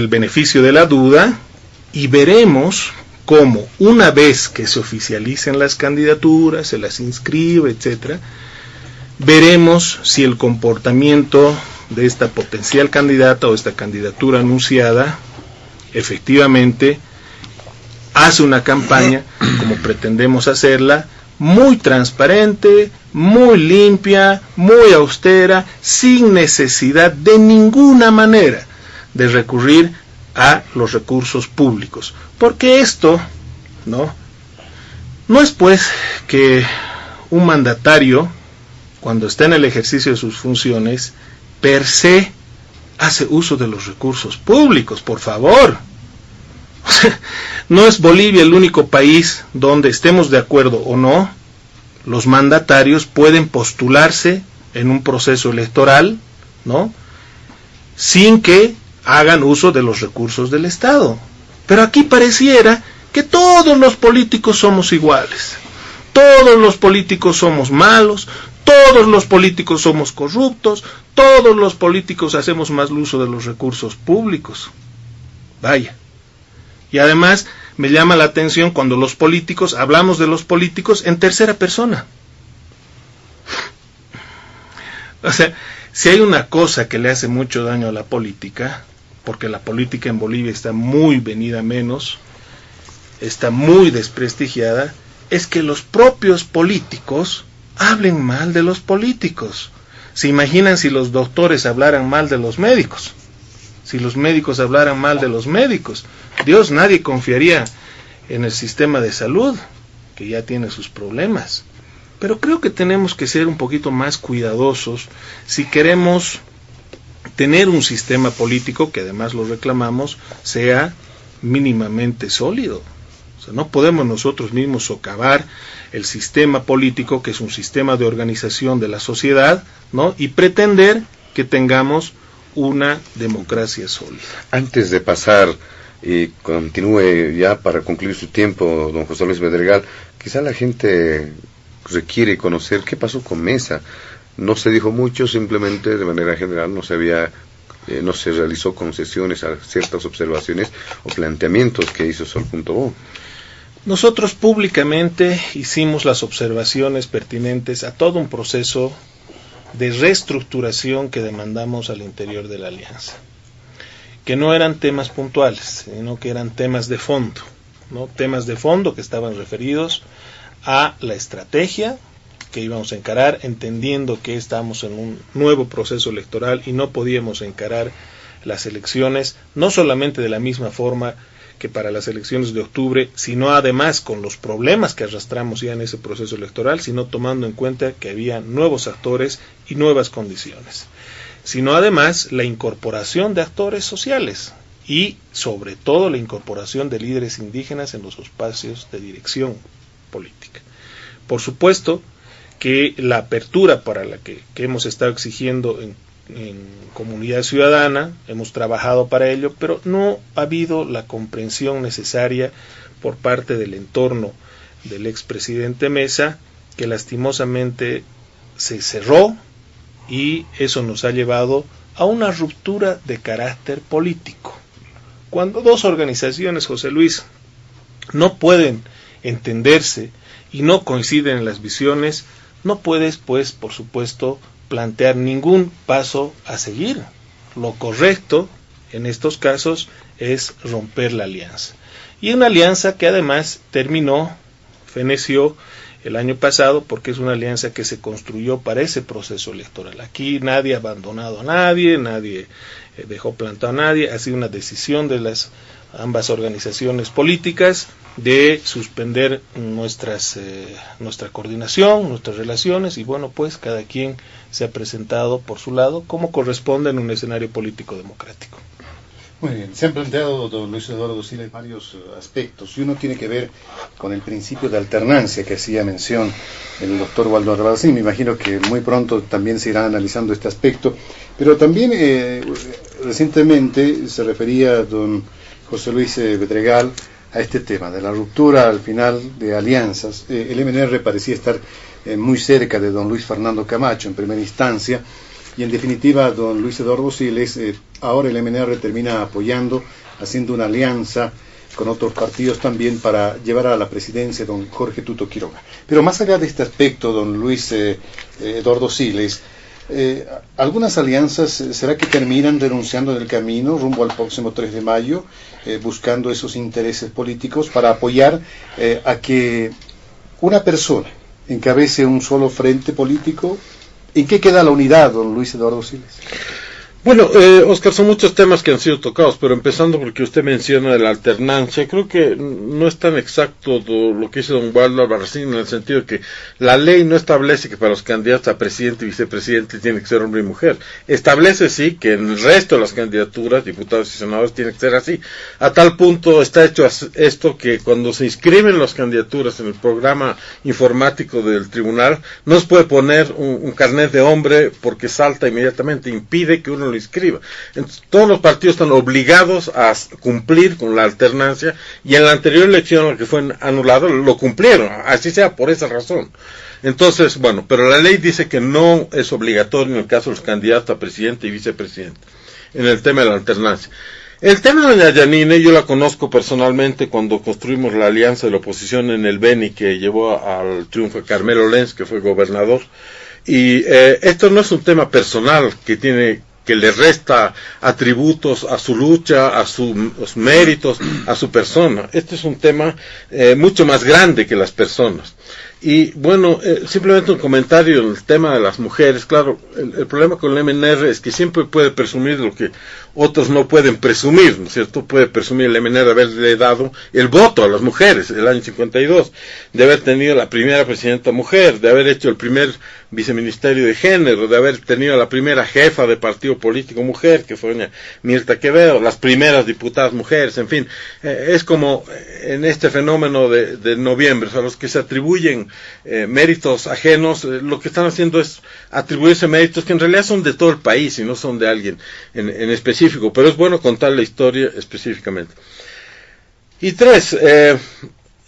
beneficio de la duda y veremos cómo una vez que se oficialicen las candidaturas, se las inscribe, etcétera, veremos si el comportamiento de esta potencial candidata o esta candidatura anunciada efectivamente hace una campaña como pretendemos hacerla, muy transparente, muy limpia, muy austera, sin necesidad de ninguna manera de recurrir a los recursos públicos. Porque esto, no es pues que un mandatario, cuando está en el ejercicio de sus funciones, per se hace uso de los recursos públicos, por favor. O sea, no es Bolivia el único país donde, estemos de acuerdo o no, los mandatarios pueden postularse en un proceso electoral, ¿no?, sin que hagan uso de los recursos del Estado. Pero aquí pareciera que todos los políticos somos iguales, todos los políticos somos malos, todos los políticos somos corruptos, todos los políticos hacemos mal uso de los recursos públicos. Vaya. Y además me llama la atención cuando los políticos, hablamos de los políticos en tercera persona. O sea, si hay una cosa que le hace mucho daño a la política, porque la política en Bolivia está muy venida menos, está muy desprestigiada, es que los propios políticos hablen mal de los políticos. ¿Se imaginan si los doctores hablaran mal de los médicos? Si los médicos hablaran mal de los médicos. Dios, nadie confiaría en el sistema de salud, que ya tiene sus problemas. Pero creo que tenemos que ser un poquito más cuidadosos si queremos tener un sistema político, que además lo reclamamos, sea mínimamente sólido. O sea, no podemos nosotros mismos socavar el sistema político, que es un sistema de organización de la sociedad, ¿no? Y pretender que tengamos una democracia sólida. Antes de pasar y continúe ya para concluir su tiempo, don José Luis Bedregal, quizá la gente requiere conocer qué pasó con Mesa. No se dijo mucho, simplemente de manera general no se realizó concesiones a ciertas observaciones o planteamientos que hizo Sol.bo. Nosotros públicamente hicimos las observaciones pertinentes a todo un proceso de reestructuración que demandamos al interior de la alianza, que no eran temas puntuales, sino que eran temas de fondo, ¿no? Temas de fondo que estaban referidos a la estrategia que íbamos a encarar, entendiendo que estábamos en un nuevo proceso electoral y no podíamos encarar las elecciones no solamente de la misma forma que para las elecciones de octubre, sino además con los problemas que arrastramos ya en ese proceso electoral, sino tomando en cuenta que había nuevos actores y nuevas condiciones, sino además la incorporación de actores sociales y sobre todo la incorporación de líderes indígenas en los espacios de dirección política. Por supuesto que la apertura para la que hemos estado exigiendo en comunidad ciudadana, hemos trabajado para ello, pero no ha habido la comprensión necesaria por parte del entorno del expresidente Mesa, que lastimosamente se cerró, y eso nos ha llevado a una ruptura de carácter político. Cuando dos organizaciones, José Luis, no pueden entenderse y no coinciden en las visiones, no puedes, pues, por supuesto, plantear ningún paso a seguir. Lo correcto en estos casos es romper la alianza. Y una alianza que además feneció el año pasado, porque es una alianza que se construyó para ese proceso electoral. Aquí nadie ha abandonado a nadie, nadie dejó plantado a nadie, ha sido una decisión de las ambas organizaciones políticas de suspender nuestra coordinación, nuestras relaciones, y bueno, pues cada quien se ha presentado por su lado como corresponde en un escenario político democrático. Muy bien, se han planteado, don Luis Eduardo Siles, varios aspectos, y uno tiene que ver con el principio de alternancia que hacía mención el doctor Waldo Albarracín. Me imagino que muy pronto también se irá analizando este aspecto, pero también recientemente se refería don José Luis Bedregal a este tema de la ruptura al final de alianzas. El MNR parecía estar muy cerca de don Luis Fernando Camacho en primera instancia, y en definitiva don Luis Eduardo Siles, ahora el MNR termina apoyando, haciendo una alianza con otros partidos también para llevar a la presidencia don Jorge Tuto Quiroga. Pero más allá de este aspecto, don Luis Eduardo Siles, algunas alianzas, ¿será que terminan renunciando en el camino rumbo al próximo 3 de mayo, buscando esos intereses políticos para apoyar a que una persona encabece un solo frente político? ¿En qué queda la unidad, don Luis Eduardo Siles? Bueno, Oscar, son muchos temas que han sido tocados, pero empezando porque usted menciona de la alternancia, creo que no es tan exacto lo que dice don Waldo Albarracín, en el sentido de que la ley no establece que para los candidatos a presidente y vicepresidente tiene que ser hombre y mujer. Establece, sí, que en el resto de las candidaturas, diputados y senadores, tiene que ser así. A tal punto está hecho esto que cuando se inscriben las candidaturas en el programa informático del tribunal, no se puede poner un carnet de hombre porque salta inmediatamente, impide que uno lo inscriba. Entonces, todos los partidos están obligados a cumplir con la alternancia, y en la anterior elección, la que fue anulado, lo cumplieron, así sea por esa razón. Entonces, bueno, pero la ley dice que no es obligatorio en el caso de los candidatos a presidente y vicepresidente, en el tema de la alternancia. El tema de doña Yanine, yo la conozco personalmente cuando construimos la alianza de la oposición en el Beni, que llevó al triunfo de Carmelo Lenz, que fue gobernador. Y esto no es un tema personal que le resta atributos a su lucha, a sus méritos, a su persona. Este es un tema mucho más grande que las personas. Y bueno, simplemente un comentario en el tema de las mujeres. Claro, el problema con el MNR es que siempre puede presumir lo que otros no pueden presumir, ¿no es cierto? Puede presumir el MNR de haberle dado el voto a las mujeres el año 52, de haber tenido la primera presidenta mujer, de haber hecho el primer viceministerio de género, de haber tenido la primera jefa de partido político mujer, que fue doña Mirta Quevedo, las primeras diputadas mujeres, en fin. Es como en este fenómeno de noviembre, o sea, los que se atribuyen méritos ajenos, lo que están haciendo es atribuirse méritos que en realidad son de todo el país y no son de alguien en específico, pero es bueno contar la historia específicamente. Y 3,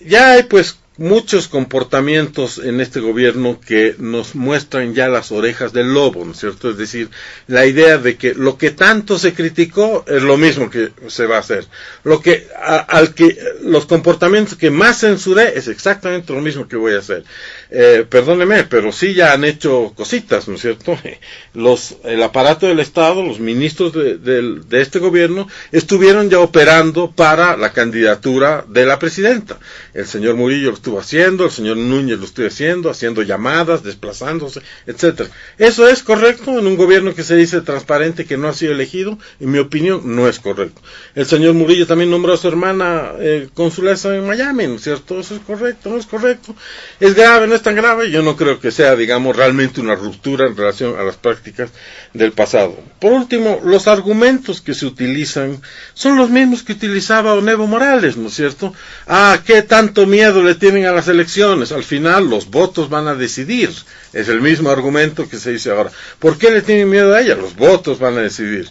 ya hay pues muchos comportamientos en este gobierno que nos muestran ya las orejas del lobo, ¿no es cierto? Es decir, la idea de que lo que tanto se criticó es lo mismo que se va a hacer. Los comportamientos que más censuré es exactamente lo mismo que voy a hacer. Perdóneme, pero sí ya han hecho cositas, ¿no es cierto? El aparato del Estado, los ministros de este gobierno, estuvieron ya operando para la candidatura de la presidenta. El señor Murillo lo estuvo haciendo, el señor Núñez lo estuvo haciendo llamadas, desplazándose, etcétera. ¿Eso es correcto en un gobierno que se dice transparente, que no ha sido elegido? En mi opinión, no es correcto. El señor Murillo también nombró a su hermana consulesa en Miami, ¿no es cierto? ¿Eso es correcto? ¿No es correcto? ¿Es grave? ¿No es tan grave? Yo no creo que sea, digamos, realmente una ruptura en relación a las prácticas del pasado. Por último, los argumentos que se utilizan son los mismos que utilizaba don Evo Morales, ¿no es cierto? ¿Qué tanto miedo le tienen a las elecciones? Al final los votos van a decidir. Es el mismo argumento que se dice ahora. ¿Por qué le tienen miedo a ella? Los votos van a decidir.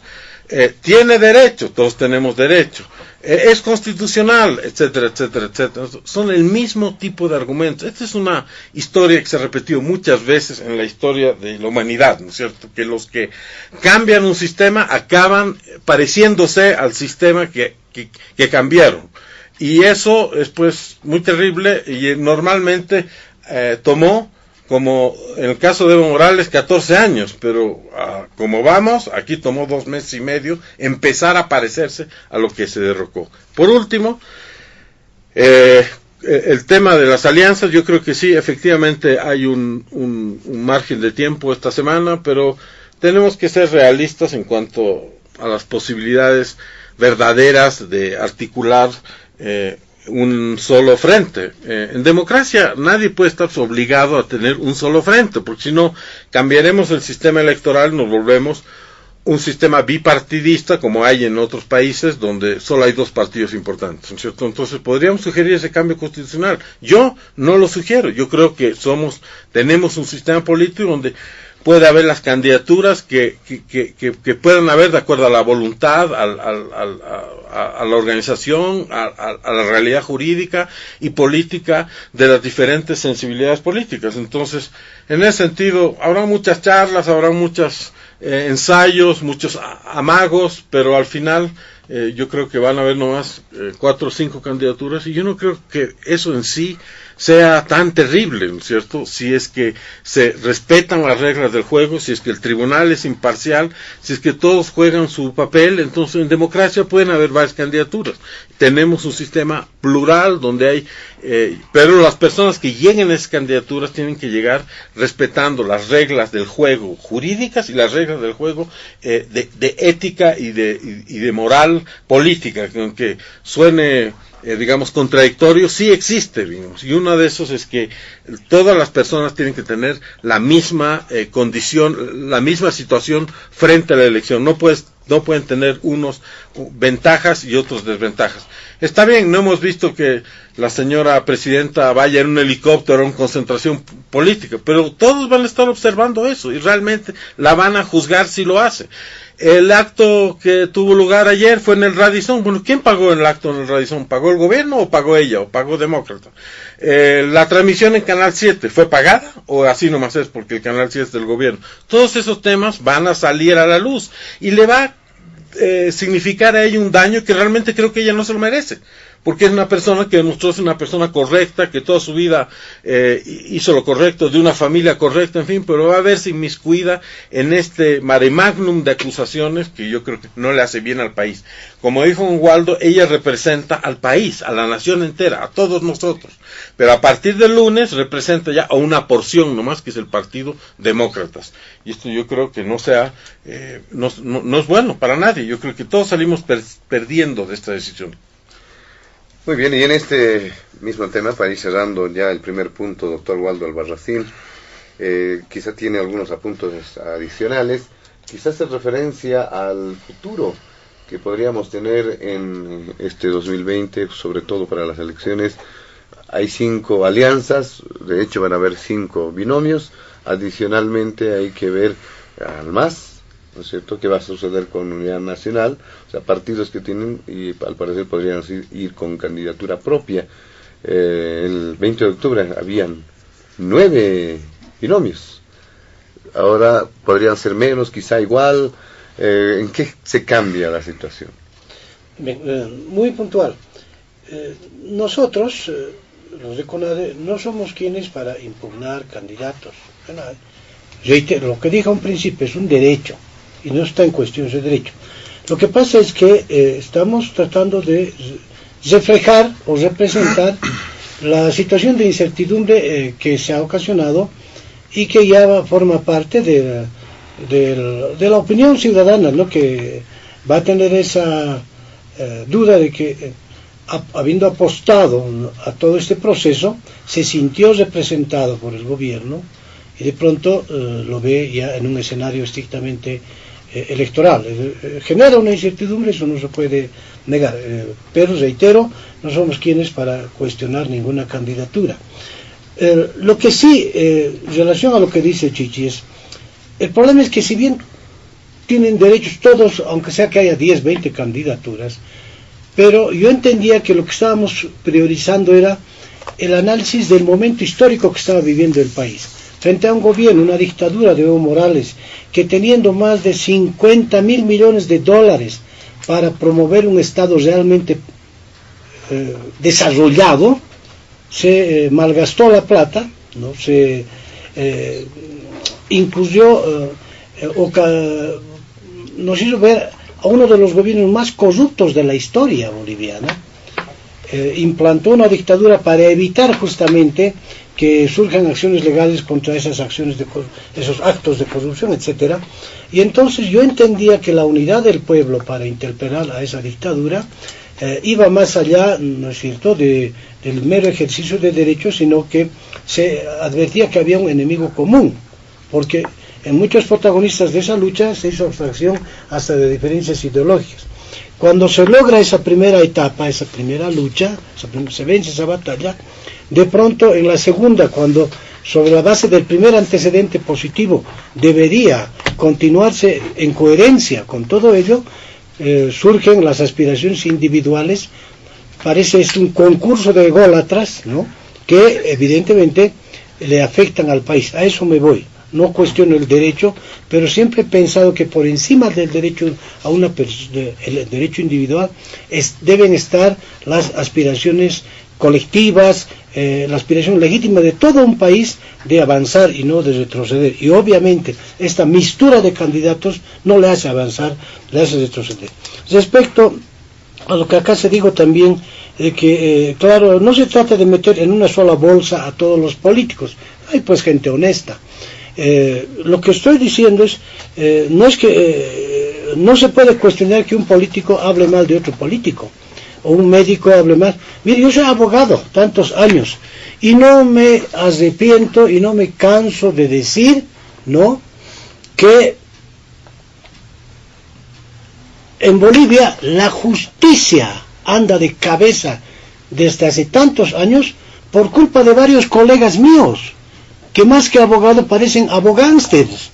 Tiene derecho, todos tenemos derecho. Es constitucional, etcétera, etcétera, etcétera. Son el mismo tipo de argumentos. Esta es una historia que se ha repetido muchas veces en la historia de la humanidad, ¿no es cierto? Que los que cambian un sistema acaban pareciéndose al sistema que cambiaron. Y eso es pues muy terrible y normalmente tomó, como en el caso de Evo Morales, 14 años, pero como vamos, aquí tomó 2 meses y medio empezar a parecerse a lo que se derrocó. Por último, el tema de las alianzas, yo creo que sí, efectivamente hay un margen de tiempo esta semana, pero tenemos que ser realistas en cuanto a las posibilidades verdaderas de articular un solo frente. En democracia nadie puede estar obligado a tener un solo frente, porque si no cambiaremos el sistema electoral, nos volvemos un sistema bipartidista como hay en otros países donde solo hay 2 partidos importantes, ¿no es cierto? Entonces podríamos sugerir ese cambio constitucional. Yo no lo sugiero, yo creo que tenemos un sistema político donde puede haber las candidaturas que puedan haber de acuerdo a la voluntad, a la organización, a la realidad jurídica y política de las diferentes sensibilidades políticas. Entonces, en ese sentido, habrá muchas charlas, habrá muchos ensayos, muchos amagos, pero al final yo creo que van a haber nomás 4 o 5 candidaturas y yo no creo que eso en sí sea tan terrible, ¿no es cierto? Si es que se respetan las reglas del juego, si es que el tribunal es imparcial, si es que todos juegan su papel, entonces en democracia pueden haber varias candidaturas. Tenemos un sistema plural donde hay, pero las personas que lleguen a esas candidaturas tienen que llegar respetando las reglas del juego jurídicas y las reglas del juego de ética y de moral política, que aunque suene digamos contradictorio, sí existe, digamos, y uno de esos es que todas las personas tienen que tener la misma condición, la misma situación frente a la elección. No pueden tener unos ventajas y otros desventajas. Está bien, no hemos visto que la señora presidenta vaya en un helicóptero a una concentración política, pero todos van a estar observando eso y realmente la van a juzgar si lo hace. El acto que tuvo lugar ayer fue en el Radisson. Bueno, ¿quién pagó el acto en el Radisson? ¿Pagó el gobierno o pagó ella? ¿O pagó Demócrata? La transmisión en Canal 7, ¿fue pagada? ¿O así nomás es porque el Canal 7 es del gobierno? Todos esos temas van a salir a la luz y le va a significar a ella un daño que realmente creo que ella no se lo merece. porque es una persona que demostró ser una persona correcta, que toda su vida hizo lo correcto, de una familia correcta, en fin, pero va a verse inmiscuida en este mare magnum de acusaciones que yo creo que no le hace bien al país. Como dijo Waldo, ella representa al país, a la nación entera, a todos nosotros, pero a partir del lunes representa ya a una porción nomás, que es el Partido Demócratas, y esto yo creo que no es bueno para nadie. Yo creo que todos salimos perdiendo de esta decisión. Muy bien, y en este mismo tema, para ir cerrando ya el primer punto, doctor Waldo Albarracín, quizá tiene algunos apuntes adicionales, quizás hace referencia al futuro que podríamos tener en este 2020, sobre todo para las elecciones. Hay 5 alianzas, de hecho van a haber 5 binomios, adicionalmente hay que ver al MAS, ¿no es cierto?, qué va a suceder con Unidad Nacional, o sea, partidos que tienen, y al parecer podrían ir con candidatura propia. El 20 de octubre habían 9 binomios, ahora podrían ser menos, quizá igual. ¿En qué se cambia la situación? Bien, muy puntual. Nosotros, los de CONADE, no somos quienes para impugnar candidatos. Reitero, lo que dije a un principio es un derecho, y no está en cuestión ese derecho. Lo que pasa es que estamos tratando de reflejar o representar la situación de incertidumbre que se ha ocasionado y que ya forma parte de la opinión ciudadana, ¿no?, que va a tener esa duda de que habiendo apostado a todo este proceso, se sintió representado por el gobierno y de pronto lo ve ya en un escenario estrictamente electoral. Genera una incertidumbre, eso no se puede negar, pero reitero, no somos quienes para cuestionar ninguna candidatura. Lo que sí, en relación a lo que dice Chichi, el problema es que si bien tienen derechos todos, aunque sea que haya 10, 20 candidaturas, pero yo entendía que lo que estábamos priorizando era el análisis del momento histórico que estaba viviendo el país. Frente a un gobierno, una dictadura de Evo Morales, que teniendo más de 50.000 millones de dólares para promover un Estado realmente desarrollado, se malgastó la plata, ¿no? Se incluyó nos hizo ver a uno de los gobiernos más corruptos de la historia boliviana. Implantó una dictadura para evitar justamente que surjan acciones legales contra esas acciones esos actos de corrupción, etcétera. Y entonces yo entendía que la unidad del pueblo para interpelar a esa dictadura iba más allá, ¿no es cierto?, del mero ejercicio de derechos, sino que se advertía que había un enemigo común, porque en muchos protagonistas de esa lucha se hizo abstracción hasta de diferencias ideológicas. Cuando se logra esa primera etapa, esa primera lucha, se vence esa batalla, de pronto en la segunda, cuando sobre la base del primer antecedente positivo debería continuarse en coherencia con todo ello, surgen las aspiraciones individuales. Parece es un concurso de ególatras, ¿no?, que evidentemente le afectan al país. A eso me voy. No cuestiono el derecho, pero siempre he pensado que por encima del derecho a el derecho individual deben estar las aspiraciones colectivas, la aspiración legítima de todo un país de avanzar y no de retroceder. Y obviamente esta mistura de candidatos no le hace avanzar, le hace retroceder. Respecto a lo que acá se dijo también, de que, claro, no se trata de meter en una sola bolsa a todos los políticos. Hay pues gente honesta. Lo que estoy diciendo es, no es que no se puede cuestionar que un político hable mal de otro político, o un médico hable mal. Mire, yo soy abogado tantos años, y no me arrepiento y no me canso de decir, ¿no?, que en Bolivia la justicia anda de cabeza desde hace tantos años por culpa de varios colegas míos, que más que abogado parecen abogánsters.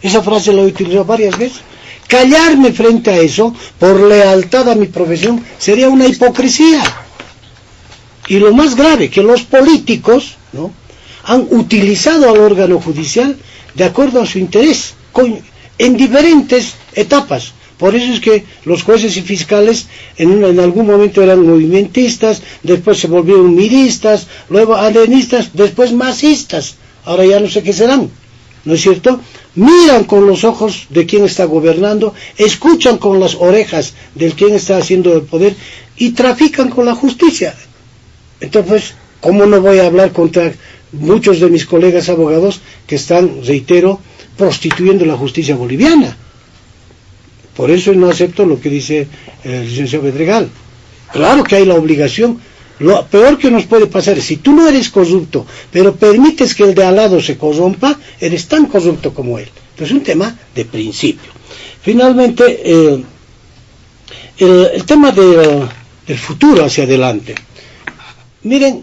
Esa frase la he utilizado varias veces. Callarme frente a eso, por lealtad a mi profesión, sería una hipocresía. Y lo más grave, que los políticos, ¿no?, han utilizado al órgano judicial de acuerdo a su interés, en diferentes etapas. Por eso es que los jueces y fiscales en algún momento eran movimentistas, después se volvieron miristas, luego adenistas, después masistas. Ahora ya no sé qué serán, ¿no es cierto? Miran con los ojos de quien está gobernando, escuchan con las orejas del quien está haciendo el poder y trafican con la justicia. Entonces, pues, ¿cómo no voy a hablar contra muchos de mis colegas abogados que están, reitero, prostituyendo la justicia boliviana? Por eso no acepto lo que dice el licenciado Bedregal. Claro que hay la obligación. Lo peor que nos puede pasar es, si tú no eres corrupto, pero permites que el de al lado se corrompa, eres tan corrupto como él. Entonces es un tema de principio. Finalmente, el tema del futuro hacia adelante. Miren,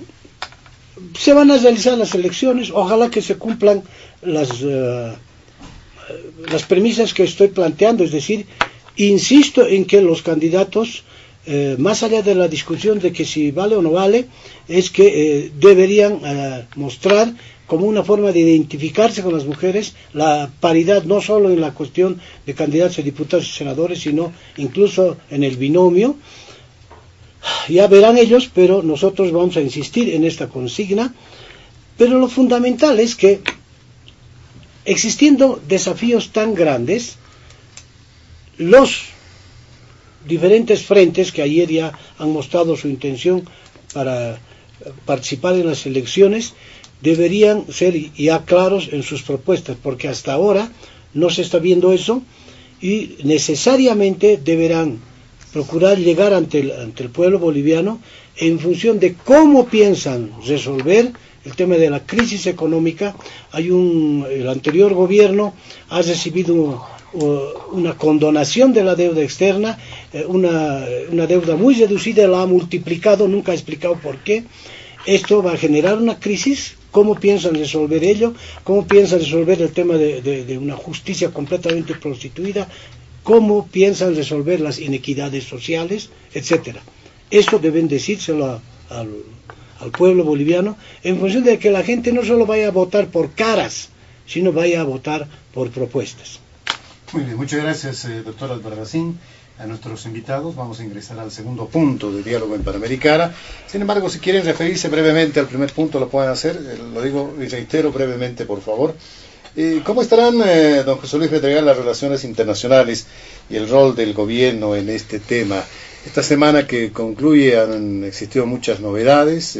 se van a realizar las elecciones, ojalá que se cumplan las premisas que estoy planteando, es decir, insisto en que los candidatos, más allá de la discusión de que si vale o no vale, es que deberían mostrar como una forma de identificarse con las mujeres la paridad, no solo en la cuestión de candidatos a diputados y senadores, sino incluso en el binomio. Ya verán ellos, pero nosotros vamos a insistir en esta consigna. Pero lo fundamental es que, existiendo desafíos tan grandes, los diferentes frentes que ayer ya han mostrado su intención para participar en las elecciones deberían ser ya claros en sus propuestas, porque hasta ahora no se está viendo eso y necesariamente deberán procurar llegar ante el pueblo boliviano en función de cómo piensan resolver el tema de la crisis económica. El anterior gobierno ha recibido una condonación de la deuda externa, una deuda muy reducida, la ha multiplicado, nunca ha explicado por qué. Esto va a generar una crisis. ¿Cómo piensan resolver ello? ¿Cómo piensan resolver el tema de una justicia completamente prostituida? ¿Cómo piensan resolver las inequidades sociales, etcétera? Eso deben decírselo al pueblo boliviano, en función de que la gente no solo vaya a votar por caras, sino vaya a votar por propuestas. Muy bien, muchas gracias, doctor Albarracín. A nuestros invitados vamos a ingresar al segundo punto de Diálogo en Panamericana. Sin embargo, si quieren referirse brevemente al primer punto, lo pueden hacer. Lo digo y reitero brevemente, por favor. ¿Cómo estarán, don José Luis Bedregal, las relaciones internacionales y el rol del gobierno en este tema? Esta semana que concluye han existido muchas novedades.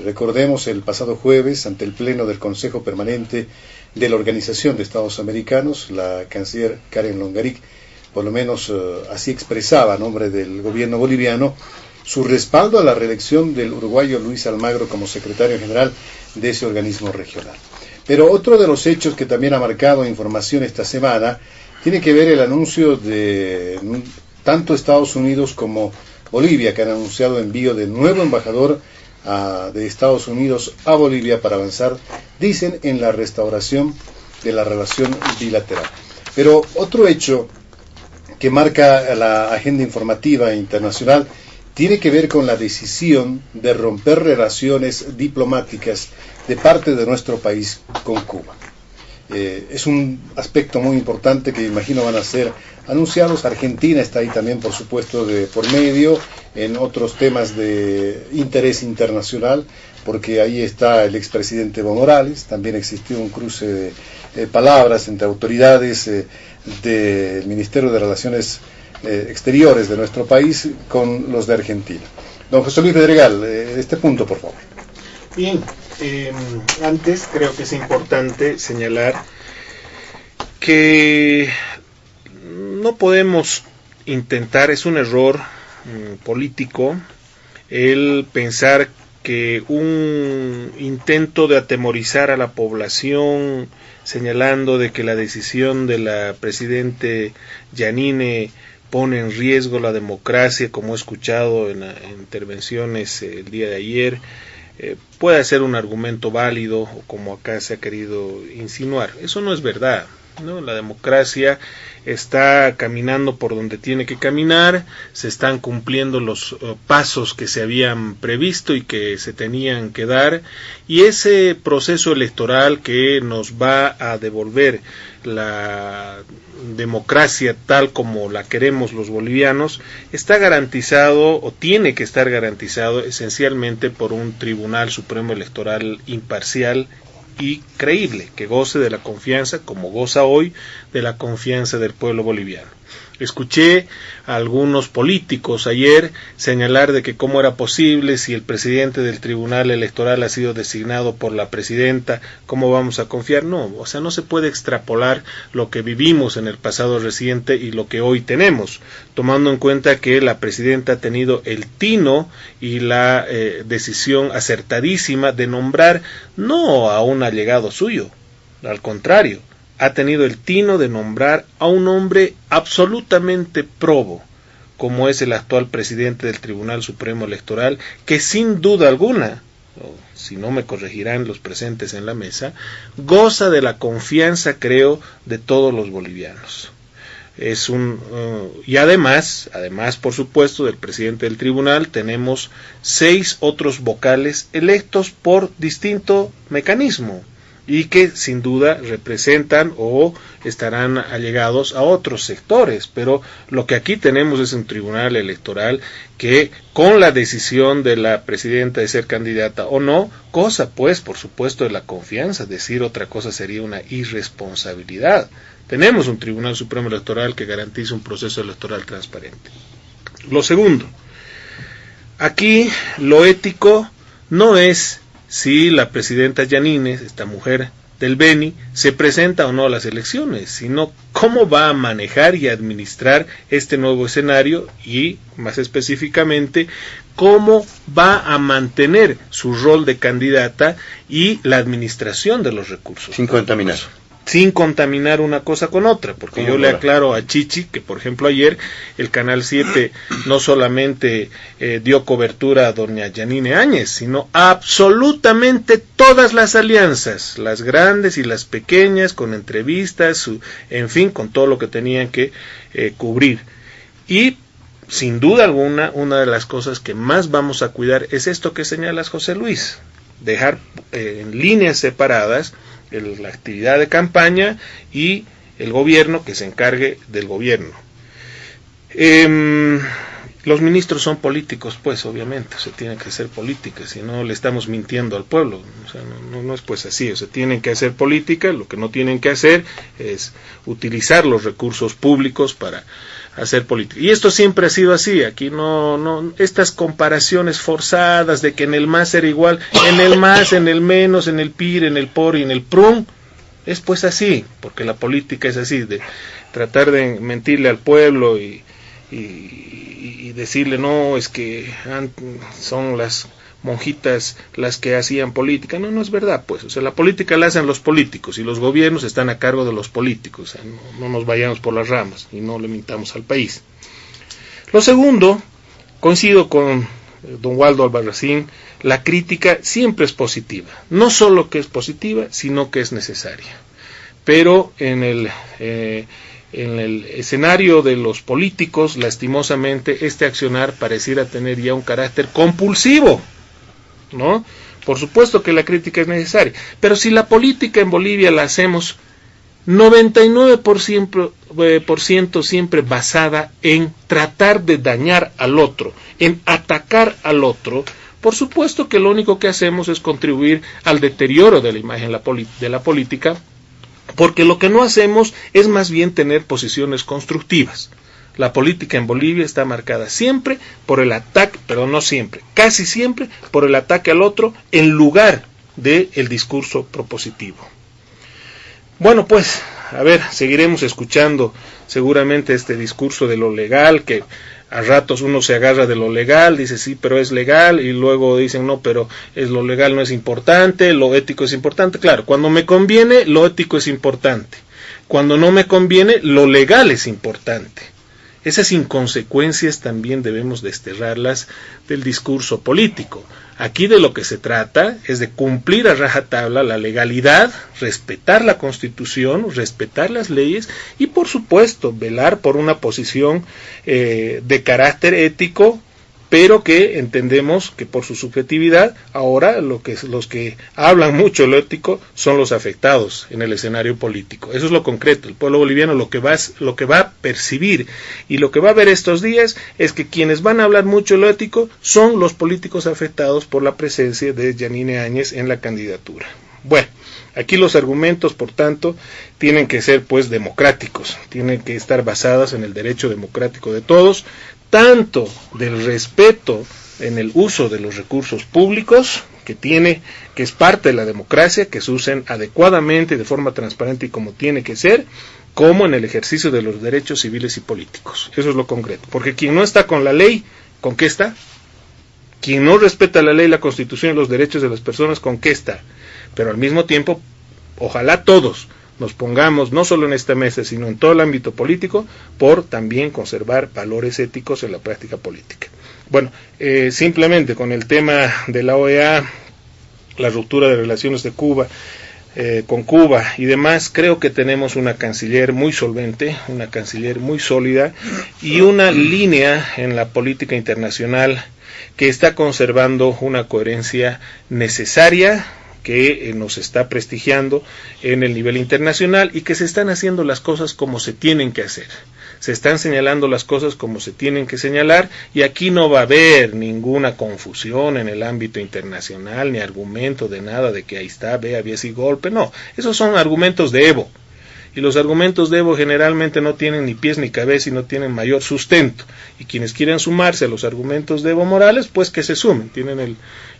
Recordemos el pasado jueves, ante el Pleno del Consejo Permanente de la Organización de Estados Americanos, la canciller Karen Longaric, por lo menos así expresaba a nombre del gobierno boliviano, su respaldo a la reelección del uruguayo Luis Almagro como secretario general de ese organismo regional. Pero otro de los hechos que también ha marcado información esta semana tiene que ver el anuncio de tanto Estados Unidos como Bolivia, que han anunciado envío de nuevo embajador de Estados Unidos a Bolivia para avanzar, dicen, en la restauración de la relación bilateral. Pero otro hecho que marca la agenda informativa internacional tiene que ver con la decisión de romper relaciones diplomáticas de parte de nuestro país con Cuba. Es un aspecto muy importante que imagino van a ser anunciados. Argentina está ahí también, por supuesto, por medio, en otros temas de interés internacional, porque ahí está el expresidente Evo Morales. También existió un cruce de palabras entre autoridades del Ministerio de Relaciones Exteriores de nuestro país con los de Argentina. Don José Luis Bedregal, este punto, por favor. Bien, antes creo que es importante señalar que no podemos intentar, es un error político, el pensar que un intento de atemorizar a la población, señalando de que la decisión de la presidente Yanine pone en riesgo la democracia, como he escuchado en intervenciones el día de ayer, puede ser un argumento válido, o como acá se ha querido insinuar. Eso no es verdad, ¿no? La democracia está caminando por donde tiene que caminar, se están cumpliendo los pasos que se habían previsto y que se tenían que dar, y ese proceso electoral que nos va a devolver la democracia tal como la queremos los bolivianos está garantizado o tiene que estar garantizado esencialmente por un Tribunal Supremo Electoral imparcial y creíble, que goce de la confianza, como goza hoy, de la confianza del pueblo boliviano. Escuché a algunos políticos ayer señalar de que cómo era posible, si el presidente del Tribunal Electoral ha sido designado por la presidenta, ¿cómo vamos a confiar? No, o sea, no se puede extrapolar lo que vivimos en el pasado reciente y lo que hoy tenemos, tomando en cuenta que la presidenta ha tenido el tino y la decisión acertadísima de nombrar no a un allegado suyo, al contrario, ha tenido el tino de nombrar a un hombre absolutamente probo, como es el actual presidente del Tribunal Supremo Electoral, que sin duda alguna, si no me corregirán los presentes en la mesa, goza de la confianza, creo, de todos los bolivianos. Y además, por supuesto, del presidente del tribunal, tenemos 6 otros vocales electos por distinto mecanismo, y que sin duda representan o estarán allegados a otros sectores, pero lo que aquí tenemos es un tribunal electoral que, con la decisión de la presidenta de ser candidata o no, goza pues por supuesto de la confianza. Decir otra cosa sería una irresponsabilidad. Tenemos un Tribunal Supremo Electoral que garantiza un proceso electoral transparente. Lo segundo, aquí lo ético no es si la presidenta Yanines, esta mujer del Beni, se presenta o no a las elecciones, sino cómo va a manejar y administrar este nuevo escenario y, más específicamente, cómo va a mantener su rol de candidata y la administración de los recursos. Sin contaminar una cosa con otra, porque yo le aclaro a Chichi que, por ejemplo, ayer el Canal 7 no solamente dio cobertura a doña Yanine Áñez, sino absolutamente todas las alianzas, las grandes y las pequeñas, con entrevistas, en fin, con todo lo que tenían que cubrir. Y, sin duda alguna, una de las cosas que más vamos a cuidar es esto que señalas, José Luis, dejar en líneas separadas la actividad de campaña y el gobierno que se encargue del gobierno. Los ministros son políticos, pues obviamente, o sea, tienen que hacer política, si no le estamos mintiendo al pueblo, o sea, no es pues así, o sea, tienen que hacer política, lo que no tienen que hacer es utilizar los recursos públicos para hacer política. Y esto siempre ha sido así, aquí no estas comparaciones forzadas de que en el más era igual, en el más, en el menos, en el PIR, en el POR y en el PRUM, es pues así, porque la política es así, de tratar de mentirle al pueblo y decirle no, es que son las monjitas las que hacían política. No es verdad, pues, o sea, la política la hacen los políticos y los gobiernos están a cargo de los políticos, o sea, no nos vayamos por las ramas y no le mintamos al país. Lo segundo, coincido con don Waldo Albarracín, la crítica siempre es positiva, no solo que es positiva, sino que es necesaria, pero en el escenario de los políticos, lastimosamente, este accionar pareciera tener ya un carácter compulsivo, ¿no? Por supuesto que la crítica es necesaria, pero si la política en Bolivia la hacemos 99% siempre basada en tratar de dañar al otro, en atacar al otro, por supuesto que lo único que hacemos es contribuir al deterioro de la imagen de la política, porque lo que no hacemos es más bien tener posiciones constructivas. La política en Bolivia está marcada siempre por el ataque, pero no siempre, casi siempre por el ataque al otro en lugar del discurso propositivo. Bueno, pues, a ver, seguiremos escuchando seguramente este discurso de lo legal, que a ratos uno se agarra de lo legal, dice sí, pero es legal, y luego dicen no, pero lo legal no es importante, lo ético es importante. Claro, cuando me conviene, lo ético es importante. Cuando no me conviene, lo legal es importante. Esas inconsecuencias también debemos desterrarlas del discurso político. Aquí de lo que se trata es de cumplir a rajatabla la legalidad, respetar la Constitución, respetar las leyes y, por supuesto, velar por una posición de carácter ético pero que entendemos que por su subjetividad, ahora los que hablan mucho lo ético son los afectados en el escenario político. Eso es lo concreto. El pueblo boliviano lo que va a percibir y lo que va a ver estos días es que quienes van a hablar mucho lo ético son los políticos afectados por la presencia de Yanine Áñez en la candidatura. Bueno, aquí los argumentos, por tanto, tienen que ser pues democráticos, tienen que estar basados en el derecho democrático de todos, tanto del respeto en el uso de los recursos públicos, que es parte de la democracia, que se usen adecuadamente, de forma transparente y como tiene que ser, como en el ejercicio de los derechos civiles y políticos. Eso es lo concreto. Porque quien no está con la ley, ¿con qué está? Quien no respeta la ley, la Constitución y los derechos de las personas, ¿con qué está? Pero al mismo tiempo, ojalá todos nos pongamos, no solo en esta mesa, sino en todo el ámbito político, por también conservar valores éticos en la práctica política. Bueno, simplemente con el tema de la OEA, la ruptura de relaciones de Cuba, con Cuba y demás, creo que tenemos una canciller muy solvente, una canciller muy sólida y una línea en la política internacional que está conservando una coherencia necesaria, que nos está prestigiando en el nivel internacional y que se están haciendo las cosas como se tienen que hacer. Se están señalando las cosas como se tienen que señalar y aquí no va a haber ninguna confusión en el ámbito internacional, ni argumento de nada de que ahí está, vea, había ese golpe. No, esos son argumentos de Evo. Y los argumentos de Evo generalmente no tienen ni pies ni cabeza y no tienen mayor sustento. Y quienes quieran sumarse a los argumentos de Evo Morales, pues que se sumen, tienen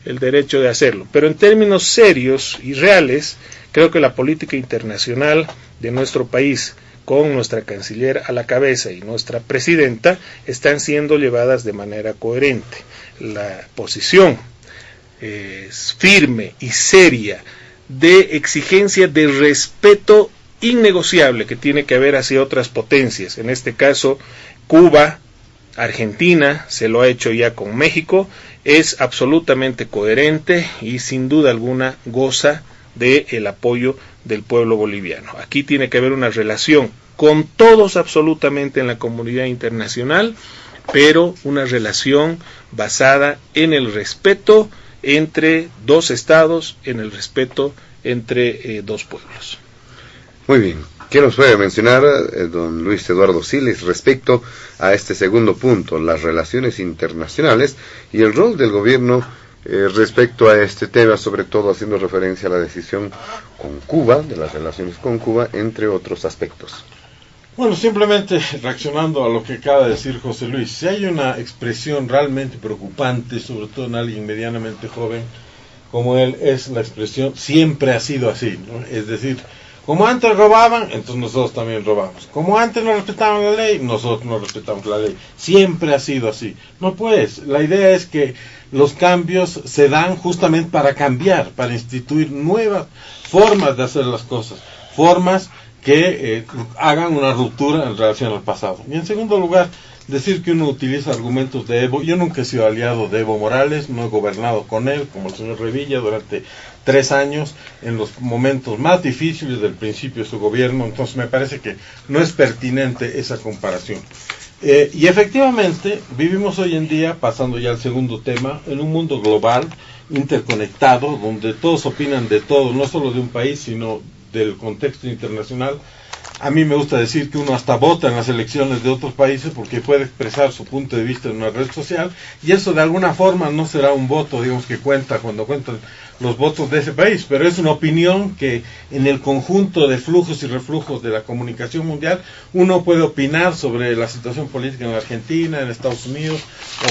el derecho de hacerlo. Pero en términos serios y reales, creo que la política internacional de nuestro país, con nuestra canciller a la cabeza y nuestra presidenta, están siendo llevadas de manera coherente. La posición firme y seria de exigencia de respeto innegociable que tiene que haber hacia otras potencias, en este caso Cuba, Argentina, se lo ha hecho ya con México, es absolutamente coherente y sin duda alguna goza del apoyo del pueblo boliviano. Aquí tiene que haber una relación con todos absolutamente en la comunidad internacional, pero una relación basada en el respeto entre dos estados, en el respeto entre dos pueblos. Muy bien. ¿Qué nos puede mencionar don Luis Eduardo Siles respecto a este segundo punto, las relaciones internacionales y el rol del gobierno respecto a este tema, sobre todo haciendo referencia a la decisión con Cuba, de las relaciones con Cuba, entre otros aspectos? Bueno, simplemente reaccionando a lo que acaba de decir José Luis, si hay una expresión realmente preocupante, sobre todo en alguien medianamente joven como él, es la expresión siempre ha sido así, ¿no? Es decir, como antes robaban, entonces nosotros también robamos. Como antes no respetaban la ley, nosotros no respetamos la ley. Siempre ha sido así. No pues, la idea es que los cambios se dan justamente para cambiar, para instituir nuevas formas de hacer las cosas, formas que hagan una ruptura en relación al pasado. Y en segundo lugar, decir que uno utiliza argumentos de Evo. Yo nunca he sido aliado de Evo Morales, no he gobernado con él, como el señor Revilla, durante 3 años, en los momentos más difíciles del principio de su gobierno, entonces me parece que no es pertinente esa comparación. Y efectivamente, vivimos hoy en día, pasando ya al segundo tema, en un mundo global, interconectado, donde todos opinan de todo, no solo de un país, sino del contexto internacional. A mí me gusta decir que uno hasta vota en las elecciones de otros países porque puede expresar su punto de vista en una red social, y eso de alguna forma no será un voto, digamos, que cuenta cuando cuentan los votos de ese país, pero es una opinión que en el conjunto de flujos y reflujos de la comunicación mundial uno puede opinar sobre la situación política en la Argentina, en Estados Unidos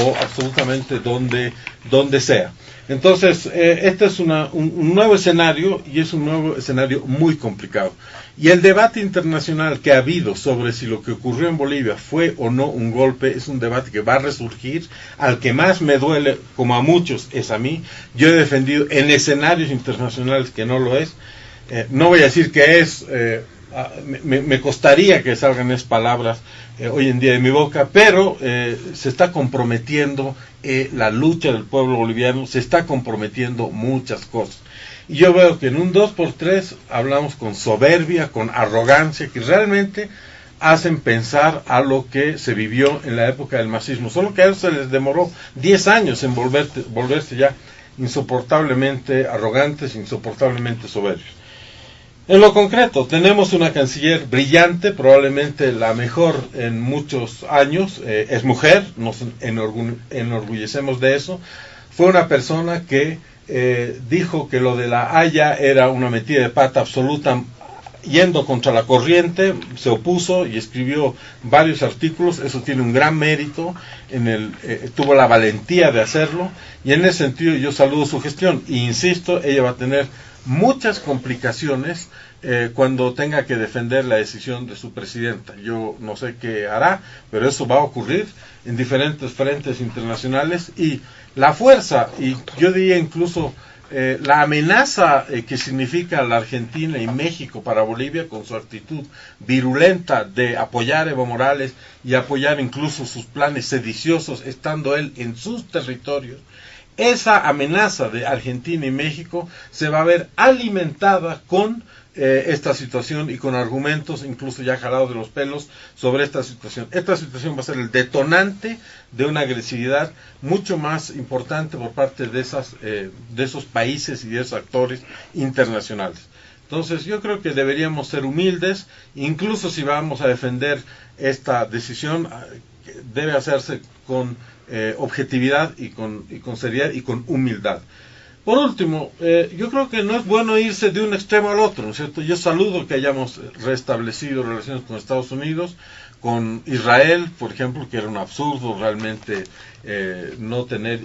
o absolutamente donde sea. Entonces, este es un nuevo escenario, y es un nuevo escenario muy complicado. Y el debate internacional que ha habido sobre si lo que ocurrió en Bolivia fue o no un golpe es un debate que va a resurgir. Al que más me duele, como a muchos, es a mí. Yo he defendido en escenarios internacionales que no lo es. No voy a decir que es, me costaría que salgan esas palabras hoy en día de mi boca, pero se está comprometiendo la lucha del pueblo boliviano, se está comprometiendo muchas cosas. Y yo veo que en un 2x3 hablamos con soberbia, con arrogancia, que realmente hacen pensar a lo que se vivió en la época del masismo, solo que a ellos se les demoró 10 años en volverse ya insoportablemente arrogantes, insoportablemente soberbios. En lo concreto, tenemos una canciller brillante, probablemente la mejor en muchos años, es mujer, nos enorgullecemos de eso. Fue una persona que dijo que lo de la Haya era una metida de pata absoluta, yendo contra la corriente, se opuso y escribió varios artículos. Eso tiene un gran mérito, tuvo la valentía de hacerlo, y en ese sentido yo saludo su gestión, e insisto, ella va a tener muchas complicaciones cuando tenga que defender la decisión de su presidenta. Yo no sé qué hará, pero eso va a ocurrir en diferentes frentes internacionales, y la fuerza, y yo diría incluso la amenaza que significa la Argentina y México para Bolivia, con su actitud virulenta de apoyar a Evo Morales y apoyar incluso sus planes sediciosos estando él en sus territorios. Esa amenaza de Argentina y México se va a ver alimentada con esta situación, y con argumentos incluso ya jalados de los pelos sobre esta situación. Esta situación va a ser el detonante de una agresividad mucho más importante por parte de esos países y de esos actores internacionales. Entonces yo creo que deberíamos ser humildes, incluso si vamos a defender esta decisión, debe hacerse con objetividad y con seriedad y con humildad. Por último, yo creo que no es bueno irse de un extremo al otro, ¿no es cierto? Yo saludo que hayamos restablecido relaciones con Estados Unidos, con Israel, por ejemplo, que era un absurdo realmente no tener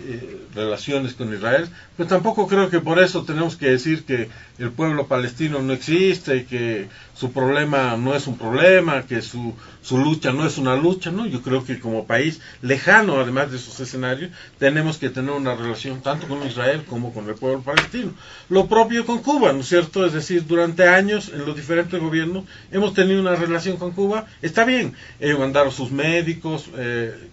relaciones con Israel, pero tampoco creo que por eso tenemos que decir que el pueblo palestino no existe, que su problema no es un problema, que su lucha no es una lucha, ¿no? Yo creo que como país lejano, además de esos escenarios, tenemos que tener una relación tanto con Israel como con el pueblo palestino. Lo propio con Cuba, ¿no es cierto? Es decir, durante años en los diferentes gobiernos hemos tenido una relación con Cuba, está bien, ellos mandaron sus médicos,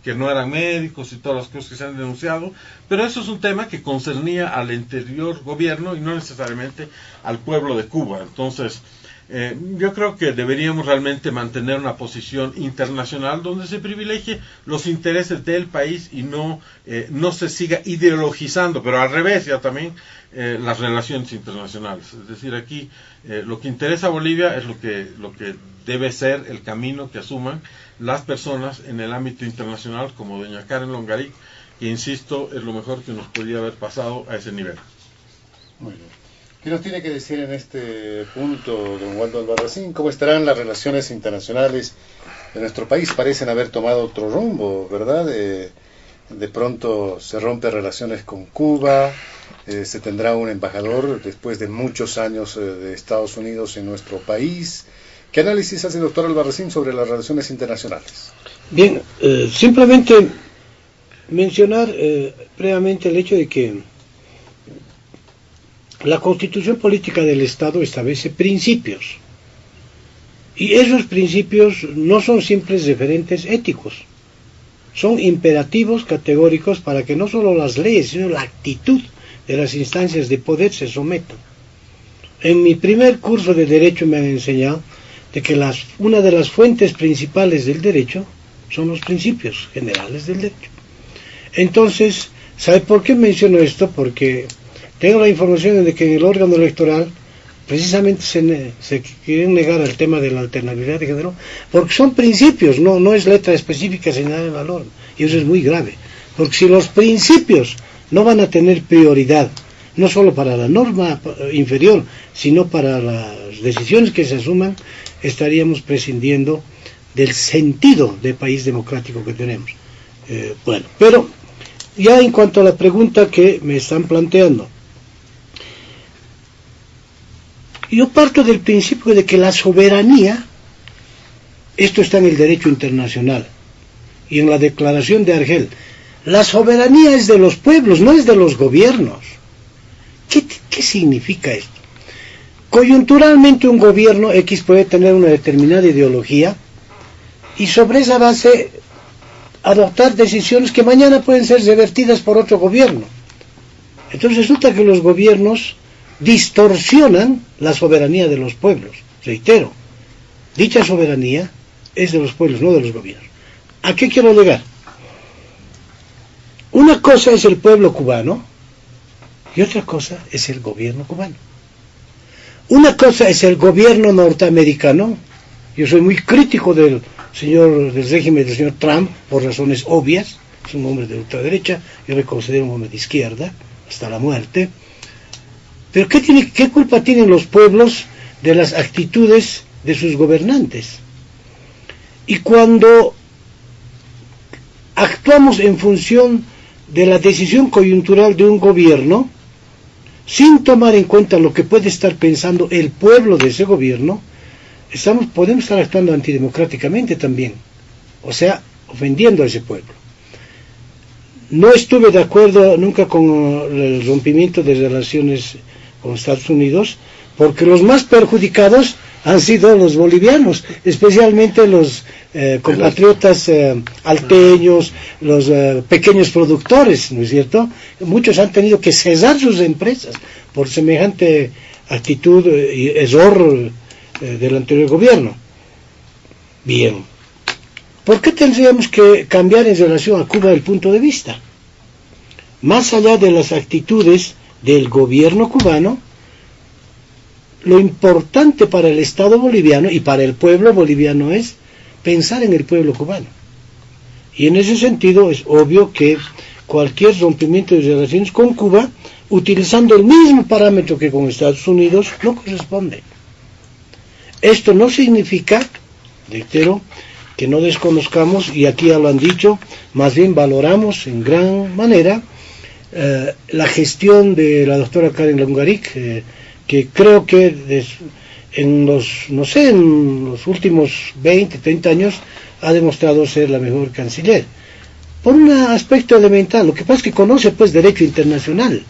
que no eran médicos y todas las cosas que se han denunciado, pero eso es un tema que concernía al anterior gobierno y no necesariamente al pueblo de Cuba. Entonces, yo creo que deberíamos realmente mantener una posición internacional donde se privilegie los intereses del país y no se siga ideologizando, pero al revés ya también las relaciones internacionales. Es decir, aquí lo que interesa a Bolivia es lo que debe ser el camino que asuman las personas en el ámbito internacional, como doña Karen Longaric, que insisto es lo mejor que nos podría haber pasado a ese nivel. Muy bien. ¿Qué nos tiene que decir en este punto don Waldo Albarracín? ¿Cómo estarán las relaciones internacionales de nuestro país? Parecen haber tomado otro rumbo, ¿verdad? De pronto se rompen relaciones con Cuba, se tendrá un embajador después de muchos años de Estados Unidos en nuestro país. ¿Qué análisis hace el doctor Albarracín sobre las relaciones internacionales? Bien, simplemente mencionar previamente el hecho de que la Constitución Política del Estado establece principios, y esos principios no son simples referentes éticos, son imperativos categóricos para que no solo las leyes, sino la actitud de las instancias de poder se sometan. En mi primer curso de Derecho me han enseñado de que una de las fuentes principales del derecho son los principios generales del derecho. Entonces, ¿sabe por qué menciono esto? Porque tengo la información de que en el órgano electoral precisamente se quieren negar al tema de la alternabilidad de género, porque son principios, no es letra específica señalada en la norma, y eso es muy grave, porque si los principios no van a tener prioridad, no solo para la norma inferior, sino para las decisiones que se asuman, estaríamos prescindiendo del sentido de país democrático que tenemos. Bueno, pero ya en cuanto a la pregunta que me están planteando, yo parto del principio de que la soberanía, esto está en el derecho internacional y en la Declaración de Argel, la soberanía es de los pueblos, no es de los gobiernos. ¿Qué significa esto? Coyunturalmente un gobierno X puede tener una determinada ideología y sobre esa base adoptar decisiones que mañana pueden ser revertidas por otro gobierno. Entonces resulta que los gobiernos distorsionan la soberanía de los pueblos. Reitero, dicha soberanía es de los pueblos, no de los gobiernos. ¿A qué quiero llegar? Una cosa es el pueblo cubano y otra cosa es el gobierno cubano. Una cosa es el gobierno norteamericano. Yo soy muy crítico del régimen del señor Trump por razones obvias. Es un hombre de ultraderecha, yo me considero un hombre de izquierda hasta la muerte. Pero ¿qué culpa tienen los pueblos de las actitudes de sus gobernantes? Y cuando actuamos en función de la decisión coyuntural de un gobierno, sin tomar en cuenta lo que puede estar pensando el pueblo de ese gobierno, podemos estar actuando antidemocráticamente también, o sea, ofendiendo a ese pueblo. No estuve de acuerdo nunca con el rompimiento de relaciones con Estados Unidos, porque los más perjudicados han sido los bolivianos, especialmente los compatriotas alteños, los pequeños productores, ¿no es cierto? Muchos han tenido que cesar sus empresas por semejante actitud y error del anterior gobierno. Bien, ¿por qué tendríamos que cambiar en relación a Cuba el punto de vista? Más allá de las actitudes del gobierno cubano, lo importante para el Estado boliviano y para el pueblo boliviano es pensar en el pueblo cubano. Y en ese sentido es obvio que cualquier rompimiento de relaciones con Cuba, utilizando el mismo parámetro que con Estados Unidos, no corresponde. Esto no significa, reitero, que no desconozcamos, y aquí ya lo han dicho, más bien valoramos en gran manera la gestión de la doctora Karen Longaric, que creo que en los últimos 20, 30 años ha demostrado ser la mejor canciller. Por un aspecto elemental, lo que pasa es que conoce pues derecho internacional,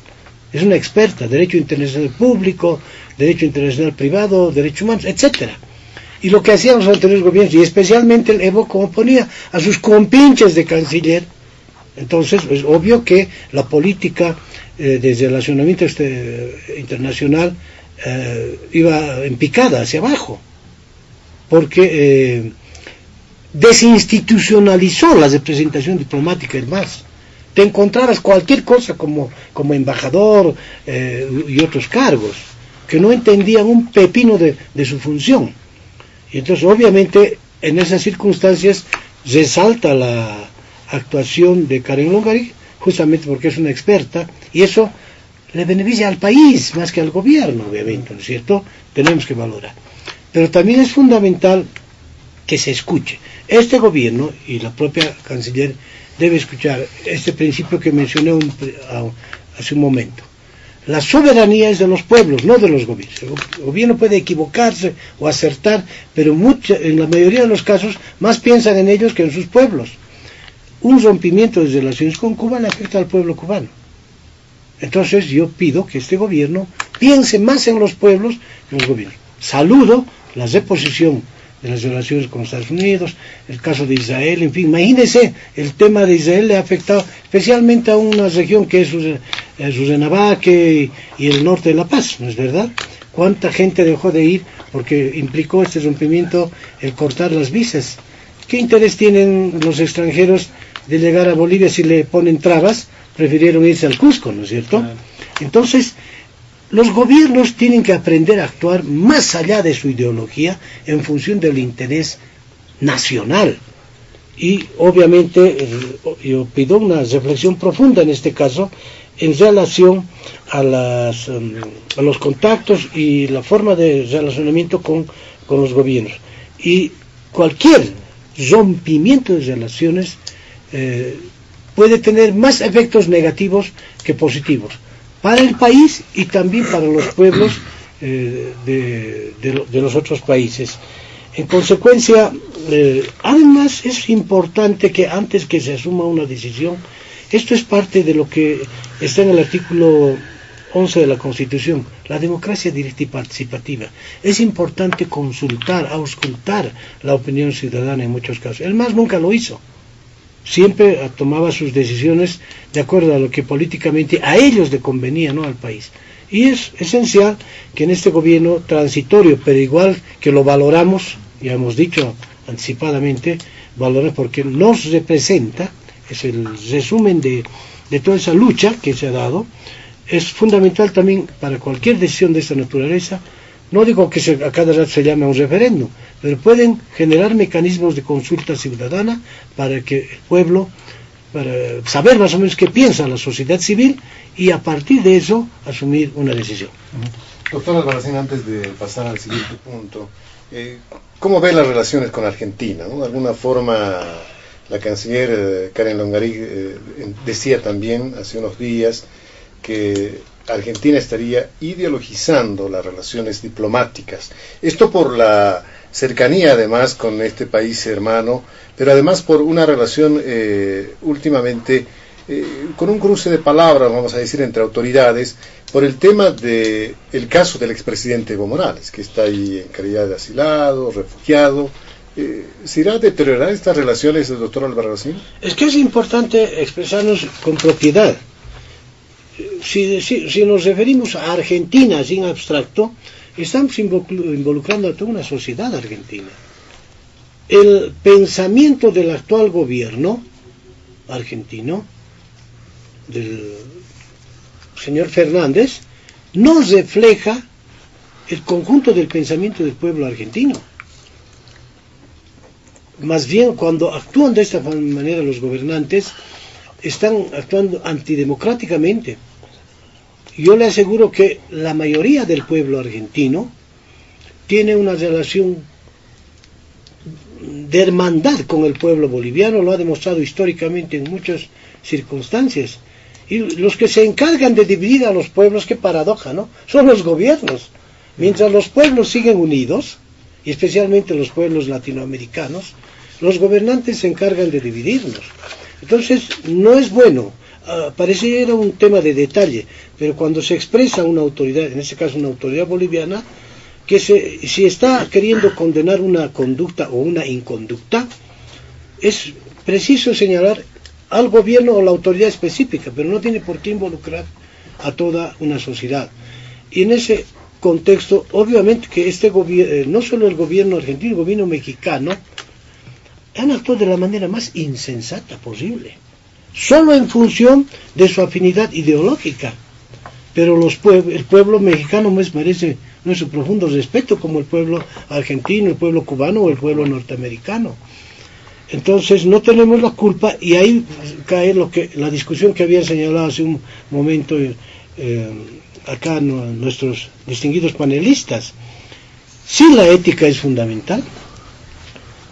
es una experta, derecho internacional público, derecho internacional privado, derechos humanos, etcétera. Y lo que hacían los anteriores gobiernos, y especialmente el Evo, como ponía a sus compinches de canciller, entonces es obvio que la política de relacionamiento internacional iba en picada hacia abajo, porque desinstitucionalizó la representación diplomática y más. Te encontrabas cualquier cosa como embajador y otros cargos, que no entendían un pepino de su función. Y entonces obviamente en esas circunstancias resalta la actuación de Karen Longaric, justamente porque es una experta, y eso le beneficia al país más que al gobierno, obviamente, ¿no es cierto? Tenemos que valorar. Pero también es fundamental que se escuche. Este gobierno y la propia canciller debe escuchar este principio que mencioné hace un momento. La soberanía es de los pueblos, no de los gobiernos. El gobierno puede equivocarse o acertar, pero en la mayoría de los casos más piensan en ellos que en sus pueblos. Un rompimiento de relaciones con Cuba le afecta al pueblo cubano. Entonces yo pido que este gobierno piense más en los pueblos que en los gobiernos. Saludo la reposición de las relaciones con Estados Unidos, el caso de Israel, en fin, imagínense, el tema de Israel le ha afectado especialmente a una región que es Rurrenabaque y el norte de La Paz, ¿no es verdad? ¿Cuánta gente dejó de ir porque implicó este rompimiento el cortar las visas? ¿Qué interés tienen los extranjeros de llegar a Bolivia si le ponen trabas? Prefirieron irse al Cusco, ¿no es cierto? Entonces, los gobiernos tienen que aprender a actuar más allá de su ideología en función del interés nacional. Y obviamente yo pido una reflexión profunda en este caso en relación a los contactos y la forma de relacionamiento con los gobiernos. Y cualquier rompimiento de relaciones puede tener más efectos negativos que positivos para el país y también para los pueblos de los otros países. En consecuencia, además es importante que antes que se asuma una decisión, esto es parte de lo que está en el artículo 11 de la Constitución, la democracia directa y participativa. Es importante consultar, auscultar la opinión ciudadana en muchos casos. El MAS nunca lo hizo. Siempre tomaba sus decisiones de acuerdo a lo que políticamente a ellos le convenía, no al país. Y es esencial que en este gobierno transitorio, pero igual que lo valoramos, ya hemos dicho anticipadamente valorar, porque nos representa, es el resumen de toda esa lucha que se ha dado. Es fundamental también para cualquier decisión de esta naturaleza. No digo que a cada rato se llame a un referéndum, pero pueden generar mecanismos de consulta ciudadana para que el pueblo, para saber más o menos qué piensa la sociedad civil y a partir de eso asumir una decisión. Doctor Albarracín, antes de pasar al siguiente punto, ¿cómo ve las relaciones con Argentina, ¿no? De alguna forma, la canciller Karen Longarí decía también hace unos días que Argentina estaría ideologizando las relaciones diplomáticas. Esto por la cercanía además con este país hermano, pero además por una relación últimamente con un cruce de palabras, vamos a decir, entre autoridades, por el tema del caso del expresidente Evo Morales, que está ahí en calidad de asilado, refugiado. ¿Se irá a deteriorar estas relaciones, doctor Albarracín? Es que es importante expresarnos con propiedad. Si nos referimos a Argentina sin abstracto, estamos involucrando a toda una sociedad argentina. El pensamiento del actual gobierno argentino, del señor Fernández, no refleja el conjunto del pensamiento del pueblo argentino. Más bien, cuando actúan de esta manera los gobernantes, están actuando antidemocráticamente. Yo le aseguro que la mayoría del pueblo argentino tiene una relación de hermandad con el pueblo boliviano, lo ha demostrado históricamente en muchas circunstancias. Y los que se encargan de dividir a los pueblos, qué paradoja, ¿no? Son los gobiernos. Mientras los pueblos siguen unidos, y especialmente los pueblos latinoamericanos, los gobernantes se encargan de dividirnos. Entonces, no es bueno. Parece un tema de detalle, pero cuando se expresa una autoridad, en este caso una autoridad boliviana, que si está queriendo condenar una conducta o una inconducta, es preciso señalar al gobierno o la autoridad específica, pero no tiene por qué involucrar a toda una sociedad. Y en ese contexto, obviamente que este gobierno, no solo el gobierno argentino, el gobierno mexicano, han actuado de la manera más insensata posible, solo en función de su afinidad ideológica. Pero el pueblo mexicano merece nuestro profundo respeto, como el pueblo argentino, el pueblo cubano o el pueblo norteamericano. Entonces no tenemos la culpa, y ahí cae la discusión que habían señalado hace un momento acá nuestros distinguidos panelistas. Sí, la ética es fundamental,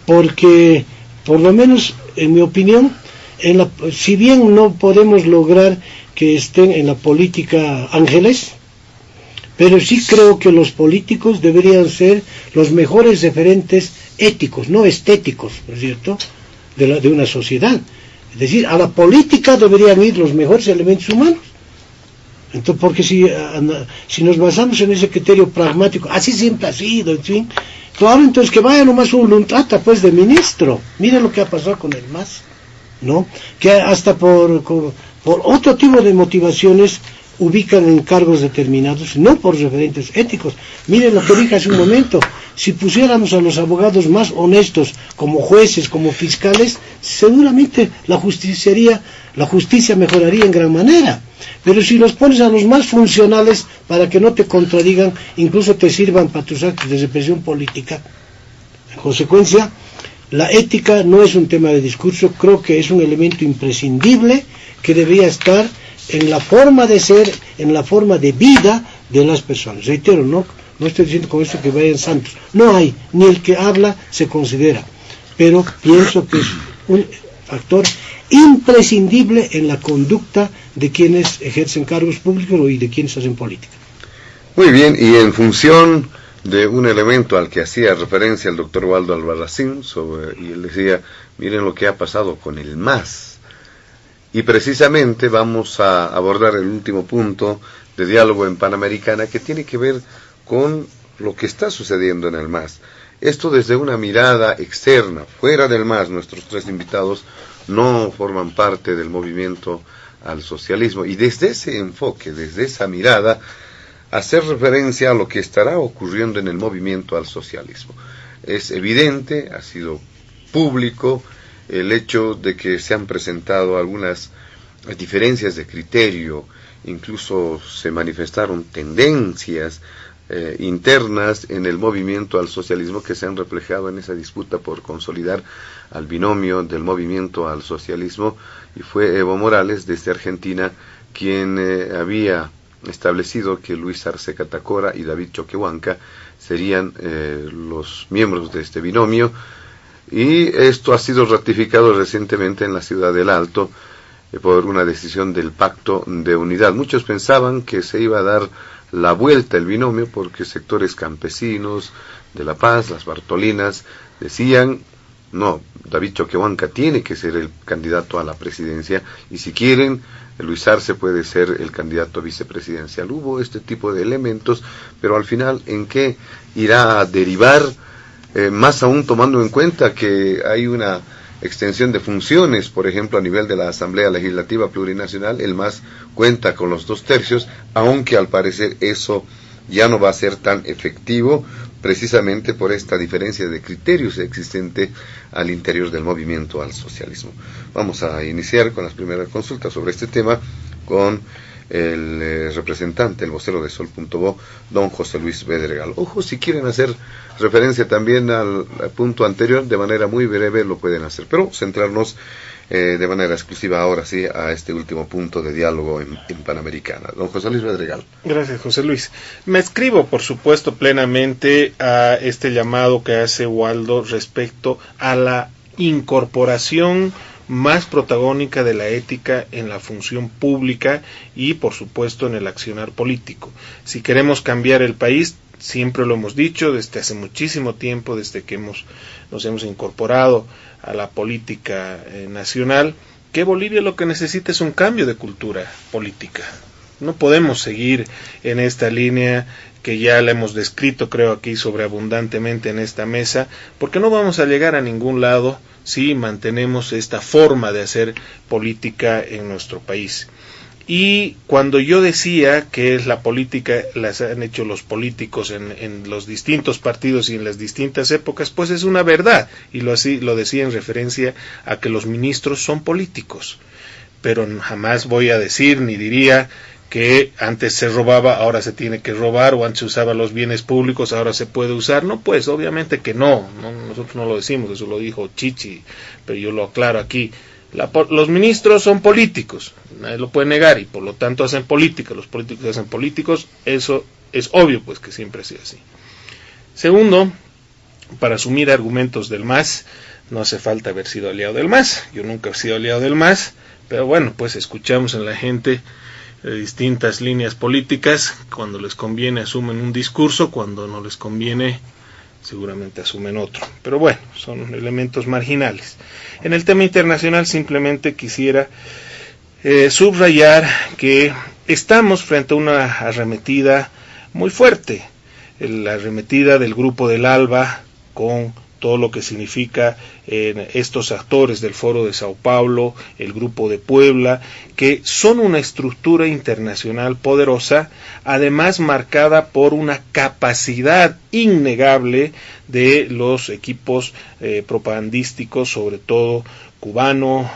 porque por lo menos en mi opinión, si bien no podemos lograr que estén en la política ángeles, pero sí creo que los políticos deberían ser los mejores referentes éticos, no estéticos, ¿no es cierto?, de una sociedad. Es decir, a la política deberían ir los mejores elementos humanos. Entonces, porque si nos basamos en ese criterio pragmático, así siempre ha sido, en fin, claro, entonces que vaya nomás un luntrata pues de ministro. Mira lo que ha pasado con el MAS, ¿no? Que hasta por otro tipo de motivaciones ubican en cargos determinados, no por referentes éticos. Miren lo que dije hace un momento, si pusiéramos a los abogados más honestos como jueces, como fiscales, seguramente la justicia mejoraría en gran manera. Pero si los pones a los más funcionales para que no te contradigan, incluso te sirvan para tus actos de represión política, en consecuencia, la ética no es un tema de discurso, creo que es un elemento imprescindible que debería estar en la forma de ser, en la forma de vida de las personas. Reitero, no estoy diciendo con esto que vayan santos, no hay, ni el que habla se considera, pero pienso que es un factor imprescindible en la conducta de quienes ejercen cargos públicos y de quienes hacen política. Muy bien, y en función de un elemento al que hacía referencia el doctor Waldo Albarracín, y él decía, miren lo que ha pasado con el MAS. Y precisamente vamos a abordar el último punto de diálogo en Panamericana, que tiene que ver con lo que está sucediendo en el MAS. Esto desde una mirada externa, fuera del MAS. Nuestros tres invitados no forman parte del movimiento al socialismo, y desde ese enfoque, desde esa mirada, hacer referencia a lo que estará ocurriendo en el movimiento al socialismo. es evidente, ha sido público el hecho de que se han presentado algunas diferencias de criterio, incluso se manifestaron tendencias internas en el movimiento al socialismo que se han reflejado en esa disputa por consolidar al binomio del movimiento al socialismo, y fue Evo Morales desde Argentina quien había establecido que Luis Arce Catacora y David Choquehuanca serían los miembros de este binomio, y esto ha sido ratificado recientemente en la ciudad del Alto por una decisión del Pacto de Unidad. Muchos pensaban que se iba a dar la vuelta el binomio porque sectores campesinos de La Paz, las Bartolinas, decían: no, David Choquehuanca tiene que ser el candidato a la presidencia, y si quieren, Luis Arce puede ser el candidato vicepresidencial. Hubo este tipo de elementos, pero al final, ¿en qué irá a derivar? Más aún tomando en cuenta que hay una extensión de funciones, por ejemplo, a nivel de la Asamblea Legislativa Plurinacional, el MAS cuenta con los 2/3, aunque al parecer eso ya no va a ser tan efectivo, precisamente por esta diferencia de criterios existente al interior del movimiento al socialismo. Vamos a iniciar con las primeras consultas sobre este tema con el representante, el vocero de Sol.bo, don José Luis Bedregal. Ojo, si quieren hacer referencia también al punto anterior, de manera muy breve lo pueden hacer, pero centrarnos de manera exclusiva ahora sí a este último punto de diálogo en Panamericana. Don José Luis Bedregal. Gracias, José Luis. Me escribo, por supuesto, plenamente a este llamado que hace Waldo respecto a la incorporación más protagónica de la ética en la función pública y, por supuesto, en el accionar político. Si queremos cambiar el país, siempre lo hemos dicho desde hace muchísimo tiempo, desde que nos hemos incorporado a la política nacional, que Bolivia lo que necesita es un cambio de cultura política. No podemos seguir en esta línea que ya la hemos descrito, creo, aquí sobreabundantemente en esta mesa, porque no vamos a llegar a ningún lado si mantenemos esta forma de hacer política en nuestro país. Y cuando yo decía que la política las han hecho los políticos en los distintos partidos y en las distintas épocas, pues es una verdad, y lo decía en referencia a que los ministros son políticos, pero jamás voy a decir ni diría que antes se robaba, ahora se tiene que robar, o antes se usaba los bienes públicos, ahora se puede usar. No, pues obviamente que no, nosotros no lo decimos, eso lo dijo Chichi, pero yo lo aclaro aquí. Los ministros son políticos, nadie lo puede negar, y por lo tanto hacen política, los políticos hacen políticos, eso es obvio, pues que siempre ha sido así. Segundo, para asumir argumentos del MAS, no hace falta haber sido aliado del MAS, yo nunca he sido aliado del MAS, pero bueno, pues escuchamos en la gente distintas líneas políticas, cuando les conviene asumen un discurso, cuando no les conviene seguramente asumen otro, pero bueno, son elementos marginales. En el tema internacional simplemente quisiera subrayar que estamos frente a una arremetida muy fuerte, la arremetida del Grupo del ALBA con todo lo que significa estos actores del Foro de Sao Paulo, el Grupo de Puebla, que son una estructura internacional poderosa, además marcada por una capacidad innegable de los equipos propagandísticos, sobre todo cubano,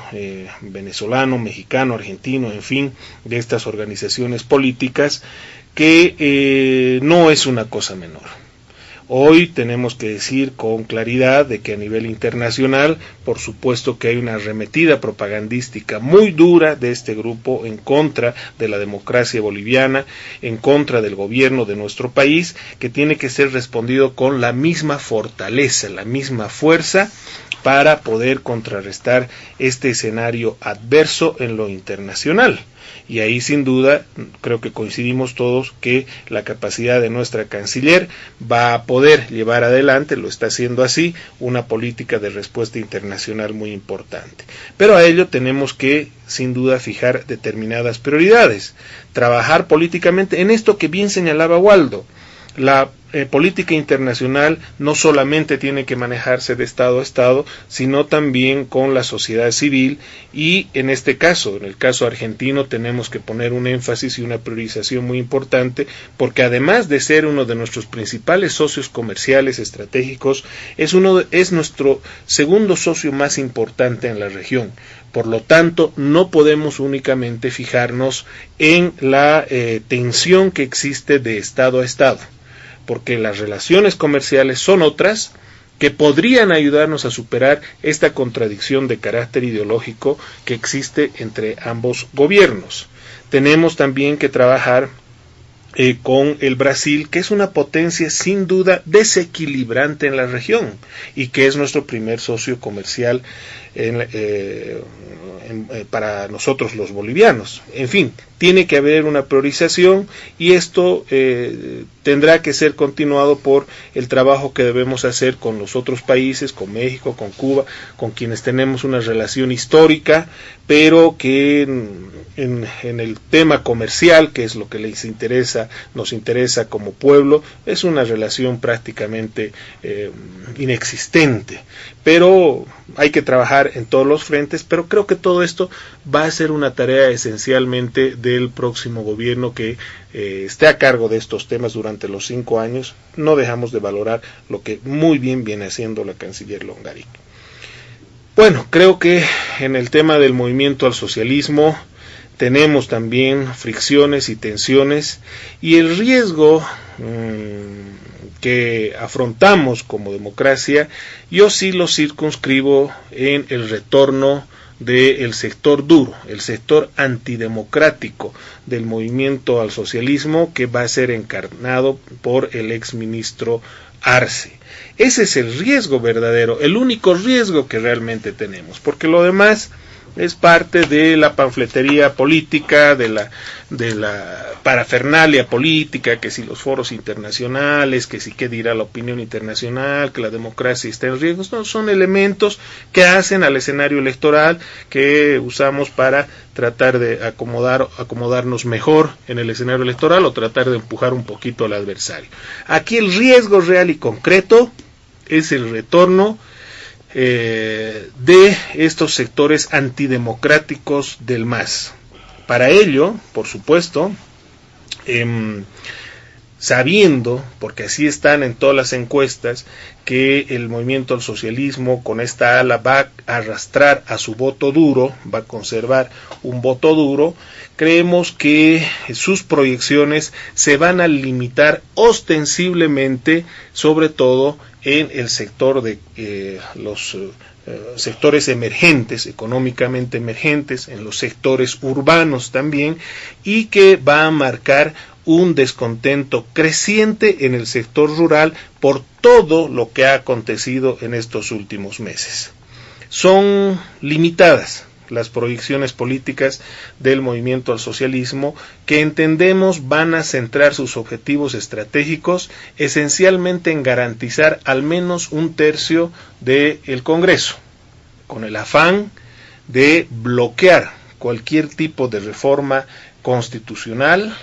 venezolano, mexicano, argentino, en fin, de estas organizaciones políticas, que no es una cosa menor. Hoy tenemos que decir con claridad de que a nivel internacional, por supuesto que hay una arremetida propagandística muy dura de este grupo en contra de la democracia boliviana, en contra del gobierno de nuestro país, que tiene que ser respondido con la misma fortaleza, la misma fuerza, para poder contrarrestar este escenario adverso en lo internacional. Y ahí sin duda creo que coincidimos todos que la capacidad de nuestra canciller va a poder llevar adelante, lo está haciendo así, una política de respuesta internacional muy importante. Pero a ello tenemos que sin duda fijar determinadas prioridades, trabajar políticamente en esto que bien señalaba Waldo. La política internacional no solamente tiene que manejarse de Estado a Estado, sino también con la sociedad civil, y en este caso, en el caso argentino, tenemos que poner un énfasis y una priorización muy importante, porque además de ser uno de nuestros principales socios comerciales estratégicos, es nuestro segundo socio más importante en la región. Por lo tanto, no podemos únicamente fijarnos en la tensión que existe de Estado a Estado, porque las relaciones comerciales son otras que podrían ayudarnos a superar esta contradicción de carácter ideológico que existe entre ambos gobiernos. Tenemos también que trabajar con el Brasil, que es una potencia sin duda desequilibrante en la región y que es nuestro primer socio comercial para nosotros los bolivianos. En fin, tiene que haber una priorización, y esto tendrá que ser continuado por el trabajo que debemos hacer con los otros países, con México, con Cuba, con quienes tenemos una relación histórica, pero que en el tema comercial, que es lo que nos interesa como pueblo, es una relación prácticamente inexistente. Pero hay que trabajar en todos los frentes, pero creo que todo esto va a ser una tarea esencialmente del próximo gobierno que esté a cargo de estos temas durante los 5 años. No dejamos de valorar lo que muy bien viene haciendo la canciller Longarín. Bueno, creo que en el tema del movimiento al socialismo tenemos también fricciones y tensiones, y el riesgo que afrontamos como democracia, yo sí lo circunscribo en el retorno del sector duro, el sector antidemocrático del movimiento al socialismo, que va a ser encarnado por el exministro Arce. Ese es el riesgo verdadero, el único riesgo que realmente tenemos, porque lo demás es parte de la panfletería política, de la parafernalia política, que si los foros internacionales, que si qué dirá la opinión internacional, que la democracia está en riesgo. No, son elementos que hacen al escenario electoral, que usamos para tratar de acomodarnos mejor en el escenario electoral, o tratar de empujar un poquito al adversario. Aquí el riesgo real y concreto es el retorno de estos sectores antidemocráticos del MAS. Para ello, por supuesto, sabiendo, porque así están en todas las encuestas, que el movimiento al socialismo con esta ala va a arrastrar a su voto duro, va a conservar un voto duro, creemos que sus proyecciones se van a limitar ostensiblemente, sobre todo en el sector de los sectores emergentes, económicamente emergentes, en los sectores urbanos también, y que va a marcar un descontento creciente en el sector rural por todo lo que ha acontecido en estos últimos meses. Son limitadas las proyecciones políticas del movimiento al socialismo, que entendemos van a centrar sus objetivos estratégicos esencialmente en garantizar al menos 1/3 del Congreso, con el afán de bloquear cualquier tipo de reforma constitucional,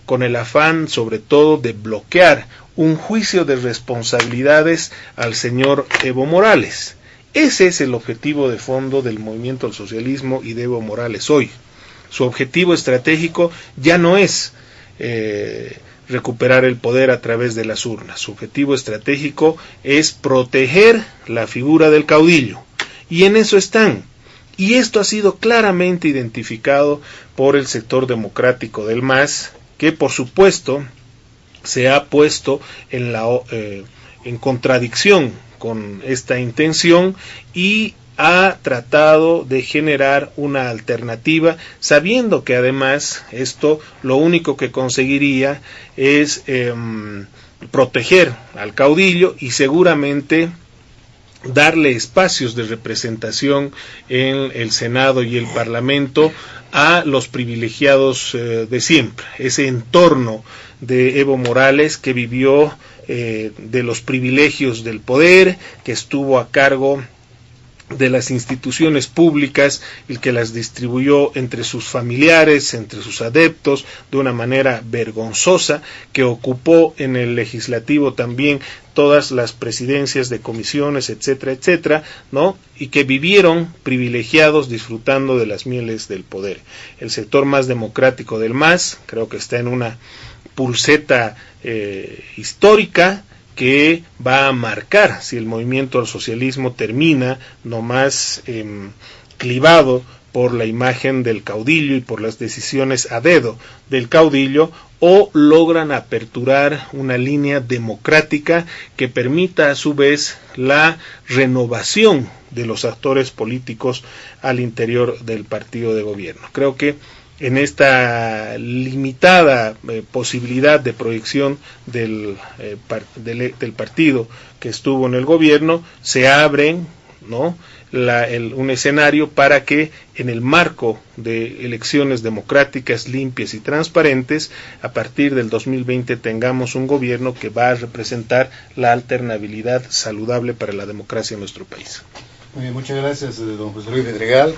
con el afán sobre todo de bloquear un juicio de responsabilidades al señor Evo Morales. Ese es el objetivo de fondo del movimiento al socialismo y de Evo Morales hoy. Su objetivo estratégico ya no es recuperar el poder a través de las urnas. Su objetivo estratégico es proteger la figura del caudillo. Y en eso están. Y esto ha sido claramente identificado por el sector democrático del MAS, que por supuesto se ha puesto en contradicción con esta intención y ha tratado de generar una alternativa, sabiendo que además esto lo único que conseguiría es proteger al caudillo y seguramente darle espacios de representación en el Senado y el Parlamento a los privilegiados de siempre, ese entorno de Evo Morales que vivió de los privilegios del poder, que estuvo a cargo de las instituciones públicas, el que las distribuyó entre sus familiares, entre sus adeptos, de una manera vergonzosa, que ocupó en el legislativo también todas las presidencias de comisiones, etcétera, etcétera, ¿no? Y que vivieron privilegiados disfrutando de las mieles del poder. El sector más democrático del MAS, creo que está en una pulseta histórica, que va a marcar si el movimiento al socialismo termina nomás clivado por la imagen del caudillo y por las decisiones a dedo del caudillo, o logran aperturar una línea democrática que permita a su vez la renovación de los actores políticos al interior del partido de gobierno. Creo que en esta limitada posibilidad de proyección del partido que estuvo en el gobierno, se abren, ¿no?, un escenario para que en el marco de elecciones democráticas, limpias y transparentes, a partir del 2020 tengamos un gobierno que va a representar la alternabilidad saludable para la democracia en nuestro país. Muy bien, muchas gracias, don José Luis Bedregal.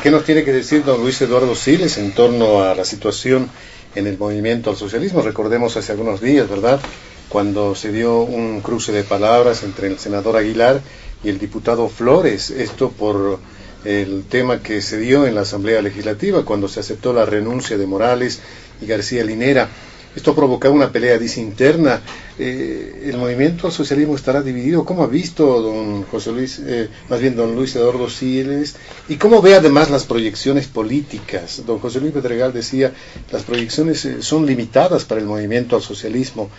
¿Qué nos tiene que decir don Luis Eduardo Siles en torno a la situación en el movimiento al socialismo? Recordemos hace algunos días, ¿verdad?, cuando se dio un cruce de palabras entre el senador Aguilar y el diputado Flores, esto por el tema que se dio en la Asamblea Legislativa, cuando se aceptó la renuncia de Morales y García Linera. Esto provocaba una pelea interna. ¿El movimiento al socialismo estará dividido? ¿Cómo ha visto don José Luis, don Luis Eduardo Siles? ¿Y cómo ve además las proyecciones políticas? Don José Luis Bedregal decía, las proyecciones son limitadas para el movimiento al socialismo.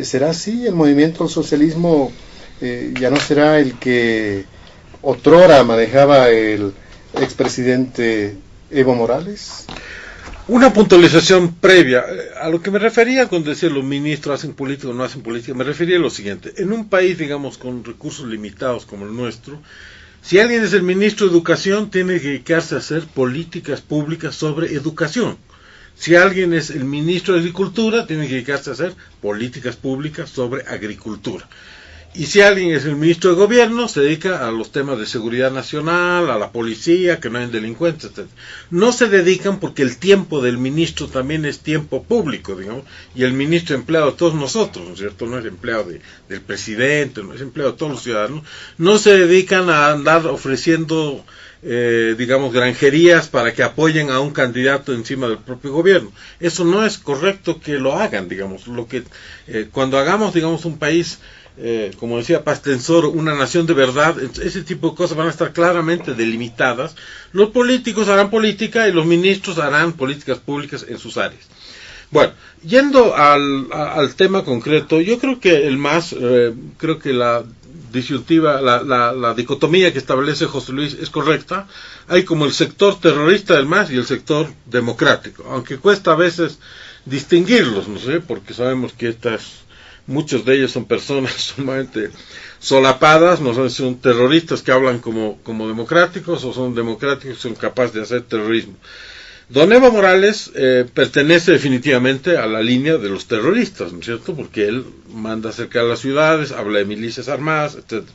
¿Será así? ¿El movimiento al socialismo ya no será el que otrora manejaba el expresidente Evo Morales? Una puntualización previa. A lo que me refería cuando decía los ministros hacen política o no hacen política, me refería a lo siguiente. En un país, digamos, con recursos limitados como el nuestro, si alguien es el ministro de Educación, tiene que dedicarse a hacer políticas públicas sobre educación. Si alguien es el ministro de Agricultura, tiene que dedicarse a hacer políticas públicas sobre agricultura. Y si alguien es el ministro de Gobierno, se dedica a los temas de seguridad nacional, a la policía, que no hay delincuentes, etc. No se dedican porque el tiempo del ministro también es tiempo público, digamos, y el ministro es empleado de todos nosotros, ¿no es cierto? No es empleado del presidente, no es empleado de todos los ciudadanos. No se dedican a andar ofreciendo, digamos, granjerías para que apoyen a un candidato encima del propio gobierno. Eso no es correcto que lo hagan, digamos. Cuando hagamos, digamos, un país, como decía Pastensor, una nación de verdad, ese tipo de cosas van a estar claramente delimitadas. Los políticos harán política y los ministros harán políticas públicas en sus áreas. Bueno, yendo al tema concreto, yo creo que el MAS, creo que la disyuntiva, la dicotomía que establece José Luis es correcta. Hay como el sector terrorista del MAS y el sector democrático, aunque cuesta a veces distinguirlos, no sé, porque sabemos que muchos de ellos son personas sumamente solapadas, no sé si son terroristas que hablan como democráticos o son democráticos que son capaces de hacer terrorismo. Don Evo Morales pertenece definitivamente a la línea de los terroristas, ¿no es cierto? Porque él manda cerca de las ciudades, habla de milicias armadas, etc.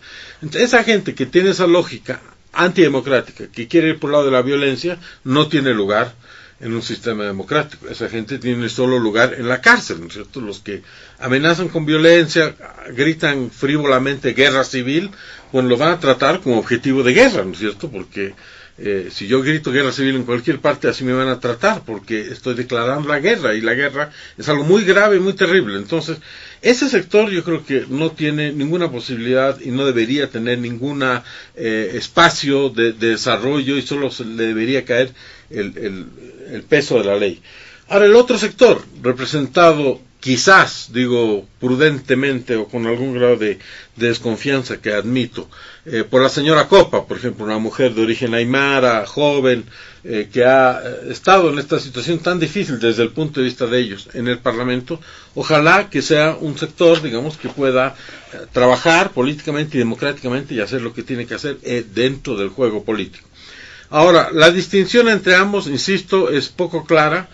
Entonces, esa gente que tiene esa lógica antidemocrática, que quiere ir por el lado de la violencia, no tiene lugar en un sistema democrático. Esa gente tiene solo lugar en la cárcel, ¿no es cierto? Los que amenazan con violencia, gritan frívolamente guerra civil, pues lo van a tratar como objetivo de guerra, ¿no es cierto? Porque si yo grito guerra civil en cualquier parte, así me van a tratar, porque estoy declarando la guerra, y la guerra es algo muy grave y muy terrible. Entonces, ese sector yo creo que no tiene ninguna posibilidad y no debería tener ningún espacio de desarrollo, y solo le debería caer el peso de la ley. Ahora, el otro sector, representado quizás, digo prudentemente o con algún grado de desconfianza que admito, por la señora Copa, por ejemplo, una mujer de origen aymara, joven, que ha estado en esta situación tan difícil desde el punto de vista de ellos en el Parlamento. Ojalá que sea un sector, digamos, que pueda trabajar políticamente y democráticamente y hacer lo que tiene que hacer dentro del juego político. Ahora, la distinción entre ambos, insisto, es poco clara,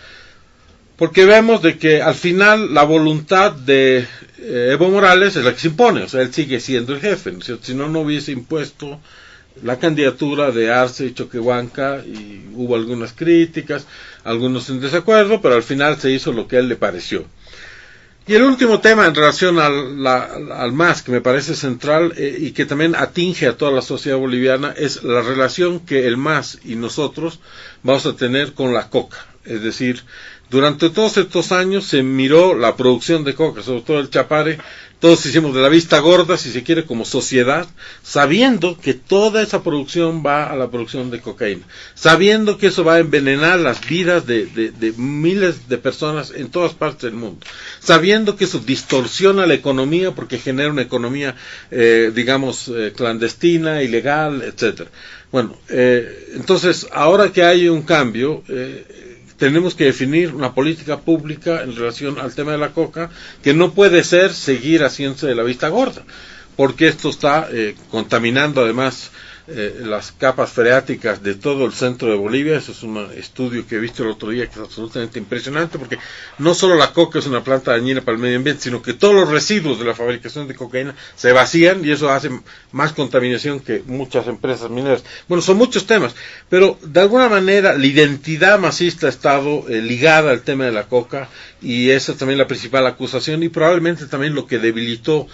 porque vemos de que al final la voluntad de Evo Morales es la que se impone, o sea, él sigue siendo el jefe, ¿no es cierto? Si no, no hubiese impuesto la candidatura de Arce y Choquehuanca, y hubo algunas críticas, algunos en desacuerdo, pero al final se hizo lo que a él le pareció. Y el último tema en relación al MAS, que me parece central y que también atinge a toda la sociedad boliviana, es la relación que el MAS y nosotros vamos a tener con la coca. Es decir, durante todos estos años se miró la producción de coca, sobre todo el Chapare. Todos hicimos de la vista gorda, si se quiere, como sociedad, sabiendo que toda esa producción va a la producción de cocaína, sabiendo que eso va a envenenar las vidas de miles de personas en todas partes del mundo, sabiendo que eso distorsiona la economía porque genera una economía, clandestina, ilegal, etcétera. Bueno, entonces, ahora que hay un cambio, tenemos que definir una política pública en relación al tema de la coca, que no puede ser seguir haciéndose de la vista gorda, porque esto está contaminando además las capas freáticas de todo el centro de Bolivia. Eso es un estudio que he visto el otro día que es absolutamente impresionante, porque no solo la coca es una planta dañina para el medio ambiente, sino que todos los residuos de la fabricación de cocaína se vacían, y eso hace más contaminación que muchas empresas mineras. Bueno, son muchos temas, pero de alguna manera la identidad masista ha estado ligada al tema de la coca, y esa es también la principal acusación, y probablemente también lo que debilitó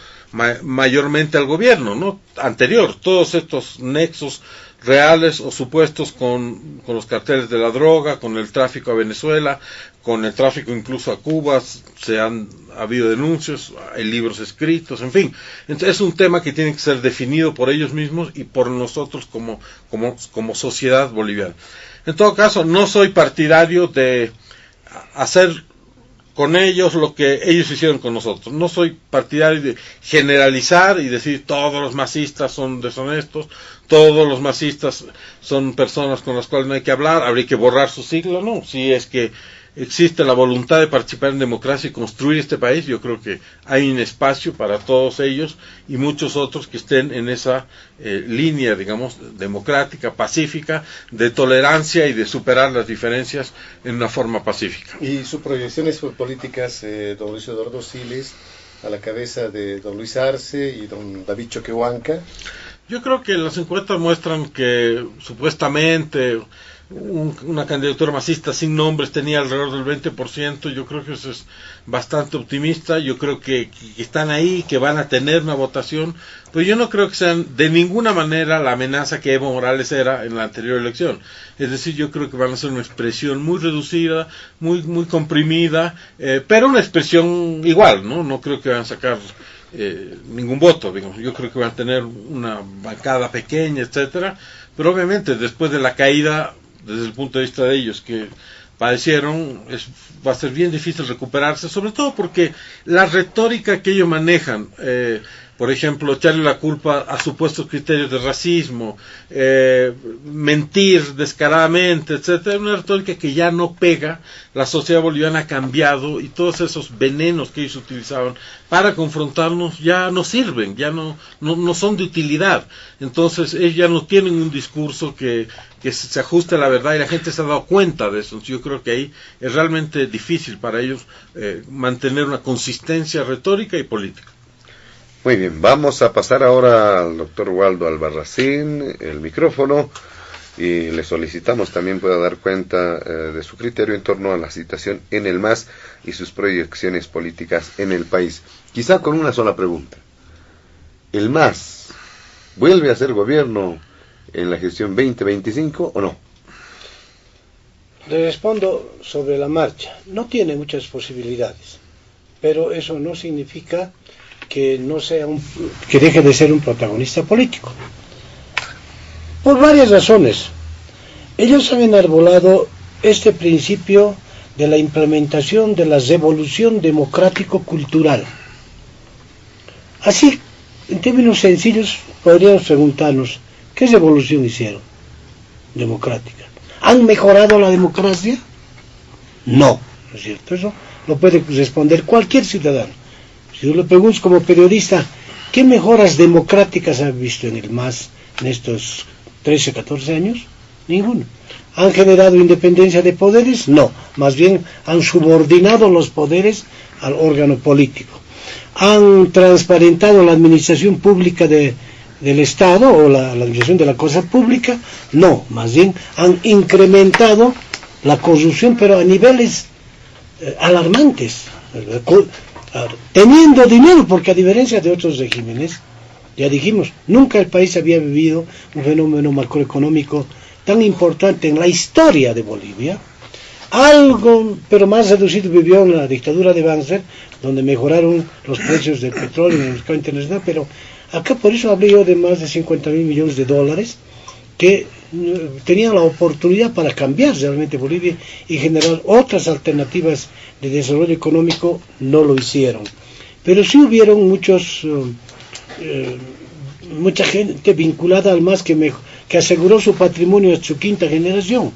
mayormente al gobierno, ¿no?, anterior. Todos estos nexos reales o supuestos con los carteles de la droga, con el tráfico a Venezuela, con el tráfico incluso a Cuba, ha habido denuncias, hay libros escritos, en fin. Entonces es un tema que tiene que ser definido por ellos mismos y por nosotros como sociedad boliviana. En todo caso, no soy partidario de hacer con ellos lo que ellos hicieron con nosotros. No soy partidario de generalizar y decir todos los masistas son deshonestos, todos los masistas son personas con las cuales no hay que hablar, habría que borrar su sigla. No, si es que existe la voluntad de participar en democracia y construir este país, yo creo que hay un espacio para todos ellos y muchos otros que estén en esa línea, digamos, democrática, pacífica, de tolerancia y de superar las diferencias en una forma pacífica. Y sus proyecciones políticas, don Luis Eduardo Siles, a la cabeza de don Luis Arce y don David Choquehuanca. Yo creo que las encuestas muestran que supuestamente una candidatura masista sin nombres tenía alrededor del 20%, yo creo que eso es bastante optimista. Yo creo que están ahí, que van a tener una votación, pero yo no creo que sean de ninguna manera la amenaza que Evo Morales era en la anterior elección. Es decir, yo creo que van a ser una expresión muy reducida, muy comprimida, pero una expresión igual, no creo que van a sacar ningún voto, digamos. Yo creo que van a tener una bancada pequeña, etcétera, pero obviamente después de la caída, desde el punto de vista de ellos que padecieron, va a ser bien difícil recuperarse, sobre todo porque la retórica que ellos manejan, por ejemplo, echarle la culpa a supuestos criterios de racismo, mentir descaradamente, etcétera, es una retórica que ya no pega. La sociedad boliviana ha cambiado y todos esos venenos que ellos utilizaban para confrontarnos ya no sirven, ya no son de utilidad. Entonces ellos ya no tienen un discurso que se ajuste a la verdad, y la gente se ha dado cuenta de eso. Yo creo que ahí es realmente difícil para ellos mantener una consistencia retórica y política. Muy bien, vamos a pasar ahora al doctor Waldo Albarracín el micrófono, y le solicitamos también pueda dar cuenta de su criterio en torno a la situación en el MAS y sus proyecciones políticas en el país. Quizá con una sola pregunta: ¿el MAS vuelve a ser gobierno en la gestión 2025 o no? Le respondo sobre la marcha. No tiene muchas posibilidades, pero eso no significa que que deje de ser un protagonista político, por varias razones. Ellos han enarbolado este principio de la implementación de la revolución democrático-cultural. Así, en términos sencillos, podríamos preguntarnos: ¿qué revolución hicieron democrática? ¿Han mejorado la democracia? No, ¿no es cierto? Eso lo puede responder cualquier ciudadano. Si yo le pregunto como periodista, ¿qué mejoras democráticas ha visto en el MAS en estos 13, 14 años? Ninguno. ¿Han generado independencia de poderes? No, más bien han subordinado los poderes al órgano político. ¿Han transparentado la administración pública de del Estado o la administración de la cosa pública, no, más bien han incrementado la corrupción, pero a niveles alarmantes, teniendo dinero, porque a diferencia de otros regímenes, ya dijimos, nunca el país había vivido un fenómeno macroeconómico tan importante en la historia de Bolivia. Algo, pero más reducido, vivió en la dictadura de Banzer, donde mejoraron los precios del petróleo en el mercado internacional, pero acá por eso hablé yo de más de 50.000 millones de dólares que tenían la oportunidad para cambiar realmente Bolivia y generar otras alternativas de desarrollo económico. No lo hicieron, pero sí hubieron mucha gente vinculada al MAS que aseguró su patrimonio a su quinta generación,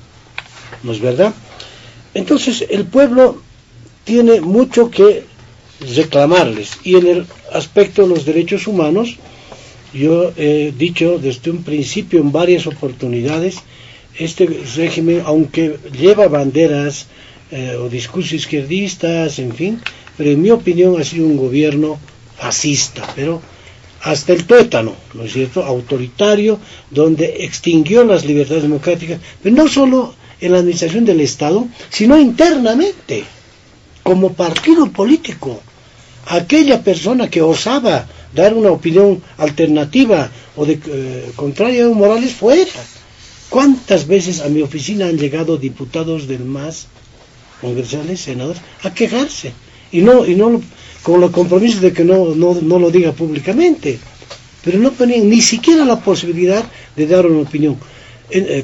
¿no es verdad? Entonces el pueblo tiene mucho que reclamarles, y en el aspecto de los derechos humanos, yo he dicho desde un principio en varias oportunidades, este régimen, aunque lleva banderas o discursos izquierdistas, en fin, pero en mi opinión ha sido un gobierno fascista, pero hasta el tuétano, ¿no es cierto?, autoritario, donde extinguió las libertades democráticas, pero no solo en la administración del Estado, sino internamente, como partido político. Aquella persona que osaba dar una opinión alternativa o contraria a Evo Morales, fuera. ¿Cuántas veces a mi oficina han llegado diputados del MAS, congresales, senadores, a quejarse? Y no con los compromisos de que no lo diga públicamente, pero no ponían ni siquiera la posibilidad de dar una opinión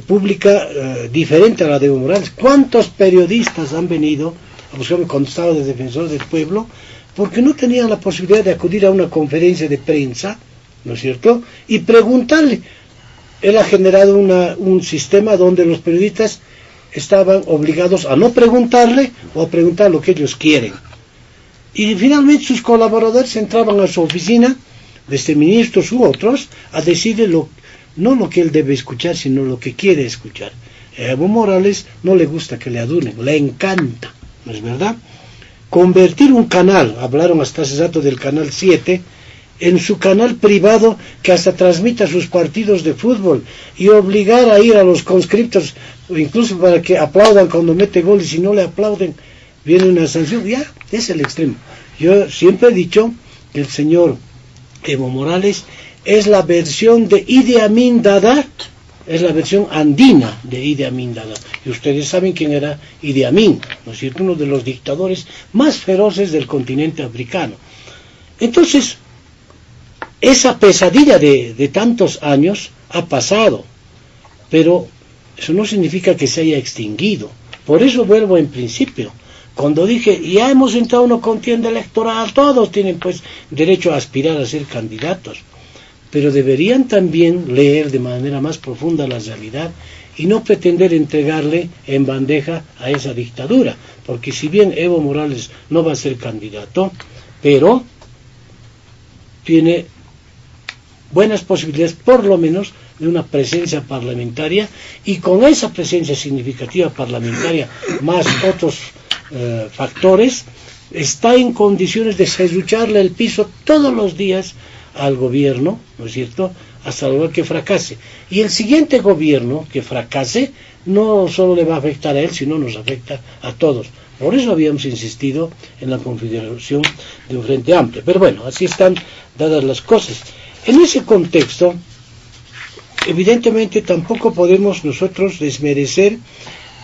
pública diferente a la de Evo Morales. ¿Cuántos periodistas han venido a buscarme cuando estaba de defensor del pueblo? Porque no tenían la posibilidad de acudir a una conferencia de prensa, ¿no es cierto?, y preguntarle. Él ha generado un sistema donde los periodistas estaban obligados a no preguntarle o a preguntar lo que ellos quieren. Y finalmente sus colaboradores entraban a su oficina, desde ministros u otros, a decirle no lo que él debe escuchar, sino lo que quiere escuchar. A Evo Morales no le gusta que le adulen, le encanta, ¿no es verdad? Convertir un canal, hablaron hasta hace rato del canal 7, en su canal privado que hasta transmita sus partidos de fútbol, y obligar a ir a los conscriptos, incluso para que aplaudan cuando mete gol, y si no le aplauden viene una sanción. Ya, es el extremo. Yo siempre he dicho que el señor Evo Morales es la versión de Idi Amin Dada, es la versión andina de Idi Amin Dada. Y ustedes saben quién era Idi Amin, ¿no es cierto?, uno de los dictadores más feroces del continente africano. Entonces, esa pesadilla de tantos años ha pasado, pero eso no significa que se haya extinguido. Por eso vuelvo en principio. Cuando dije, ya hemos entrado en una contienda electoral, todos tienen pues derecho a aspirar a ser candidatos, pero deberían también leer de manera más profunda la realidad y no pretender entregarle en bandeja a esa dictadura, porque si bien Evo Morales no va a ser candidato, pero tiene buenas posibilidades, por lo menos, de una presencia parlamentaria, y con esa presencia significativa parlamentaria, más otros factores, está en condiciones de serrucharle el piso todos los días al gobierno, ¿no es cierto?, hasta lograr que fracase. Y el siguiente gobierno que fracase no solo le va a afectar a él, sino nos afecta a todos. Por eso habíamos insistido en la configuración de un frente amplio. Pero bueno, así están dadas las cosas. En ese contexto, evidentemente tampoco podemos nosotros desmerecer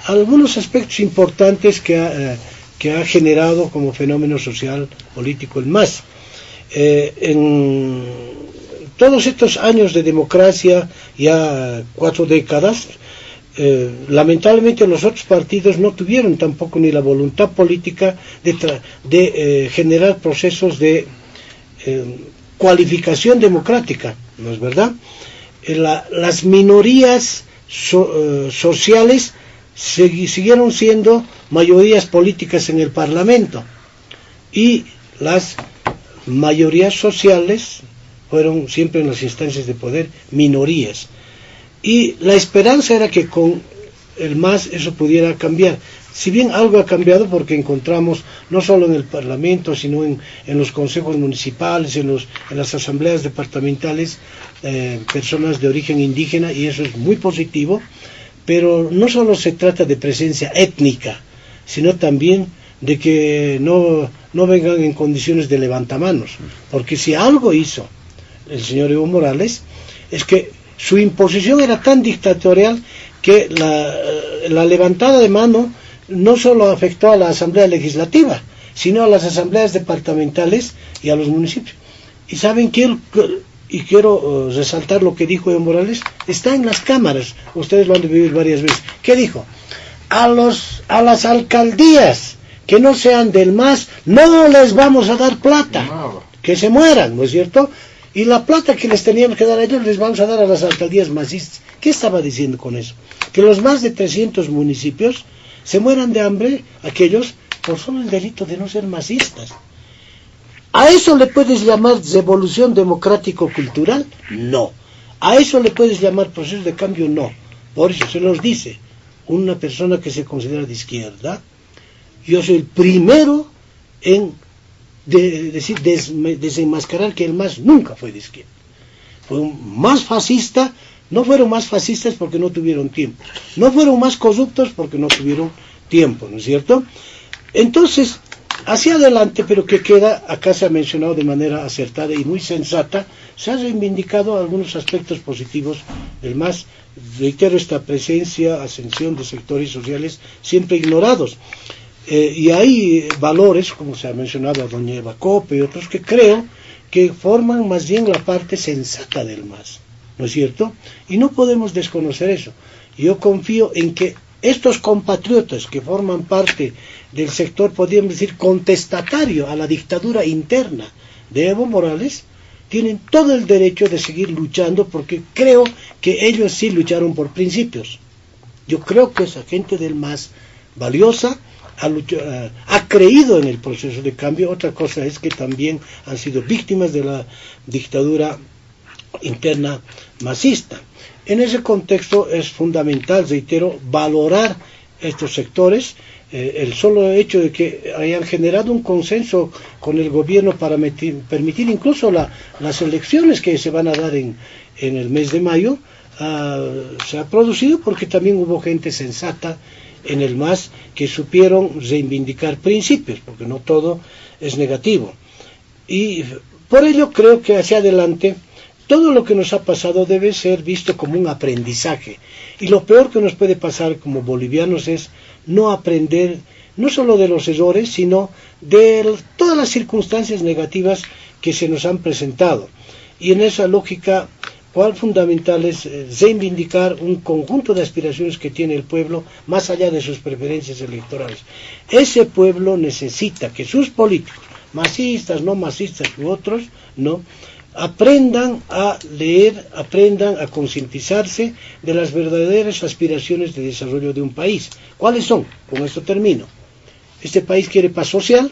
algunos aspectos importantes que ha generado como fenómeno social político el MAS. En todos estos años de democracia, ya 4 décadas, lamentablemente los otros partidos no tuvieron tampoco ni la voluntad política de generar procesos de cualificación democrática, ¿no es verdad? Las minorías sociales siguieron siendo mayorías políticas en el Parlamento, y las mayorías sociales fueron siempre en las instancias de poder minorías, y la esperanza era que con el MAS eso pudiera cambiar, si bien algo ha cambiado porque encontramos no solo en el Parlamento, sino en los consejos municipales, en las asambleas departamentales, personas de origen indígena, y eso es muy positivo, pero no solo se trata de presencia étnica, sino también de que no vengan en condiciones de levantamanos, porque si algo hizo el señor Evo Morales es que su imposición era tan dictatorial que la levantada de mano no solo afectó a la Asamblea Legislativa, sino a las asambleas departamentales y a los municipios. Y saben que quiero resaltar lo que dijo Evo Morales, está en las cámaras, ustedes lo han de vivir varias veces. ¿Qué dijo? A las alcaldías que no sean del MAS, no les vamos a dar plata, que se mueran, ¿no es cierto? Y la plata que les teníamos que dar a ellos les vamos a dar a las alcaldías masistas. ¿Qué estaba diciendo con eso? Que los más de 300 municipios se mueran de hambre, aquellos por solo el delito de no ser masistas. ¿A eso le puedes llamar revolución democrático-cultural? No. ¿A eso le puedes llamar proceso de cambio? No. Por eso se los dice una persona que se considera de izquierda. Yo soy el primero en desenmascarar que el MAS nunca fue de izquierda. Fue más fascista. No fueron más fascistas porque no tuvieron tiempo. No fueron más corruptos porque no tuvieron tiempo, ¿no es cierto? Entonces, hacia adelante, pero que queda, acá se ha mencionado de manera acertada y muy sensata, se han reivindicado algunos aspectos positivos del MAS. Reitero, esta presencia, ascensión de sectores sociales siempre ignorados. Y hay valores, como se ha mencionado a doña Eva Cope y otros, que creo que forman más bien la parte sensata del MAS, ¿no es cierto? Y no podemos desconocer eso. Yo confío en que estos compatriotas que forman parte del sector, podríamos decir, contestatario a la dictadura interna de Evo Morales, tienen todo el derecho de seguir luchando, porque creo que ellos sí lucharon por principios. Yo creo que esa gente del MAS valiosa ha creído en el proceso de cambio. Otra cosa es que también han sido víctimas de la dictadura interna masista. En ese contexto es fundamental, reitero, valorar estos sectores. El solo hecho de que hayan generado un consenso con el gobierno para permitir incluso las elecciones que se van a dar en el mes de mayo, se ha producido porque también hubo gente sensata en el MAS que supieron reivindicar principios, porque no todo es negativo. Y por ello creo que hacia adelante todo lo que nos ha pasado debe ser visto como un aprendizaje. Y lo peor que nos puede pasar como bolivianos es no aprender, no solo de los errores, sino de todas las circunstancias negativas que se nos han presentado. Y en esa lógica, cuál fundamental es reivindicar un conjunto de aspiraciones que tiene el pueblo, más allá de sus preferencias electorales. Ese pueblo necesita que sus políticos, masistas, no masistas u otros, no, aprendan a leer, aprendan a concientizarse de las verdaderas aspiraciones de desarrollo de un país. ¿Cuáles son? Con esto termino. Este país quiere paz social,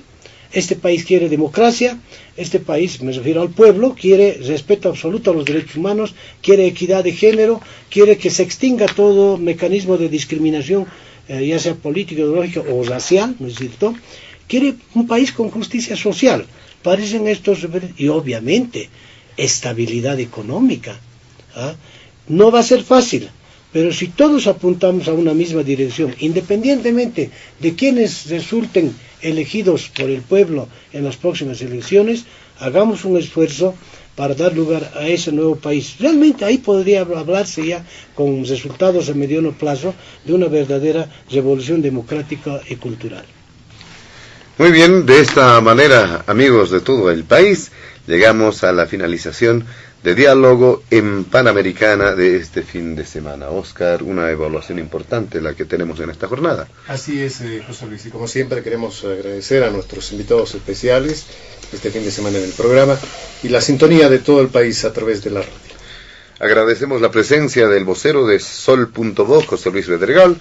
este país quiere democracia, este país, me refiero al pueblo, quiere respeto absoluto a los derechos humanos, quiere equidad de género, quiere que se extinga todo mecanismo de discriminación, ya sea política, ideológica o racial, ¿no es cierto? Quiere un país con justicia social. Parecen estos, y obviamente estabilidad económica. No va a ser fácil, pero si todos apuntamos a una misma dirección, independientemente de quienes resulten elegidos por el pueblo en las próximas elecciones, hagamos un esfuerzo para dar lugar a ese nuevo país. Realmente ahí podría hablarse ya con resultados a mediano plazo de una verdadera revolución democrática y cultural. Muy bien, de esta manera, amigos de todo el país, llegamos a la finalización de Diálogo en Panamericana de este fin de semana. Óscar, una evaluación importante la que tenemos en esta jornada. Así es, José Luis, y como siempre queremos agradecer a nuestros invitados especiales este fin de semana en el programa y la sintonía de todo el país a través de la radio. Agradecemos la presencia del vocero de Sol.do, José Luis Bedregal,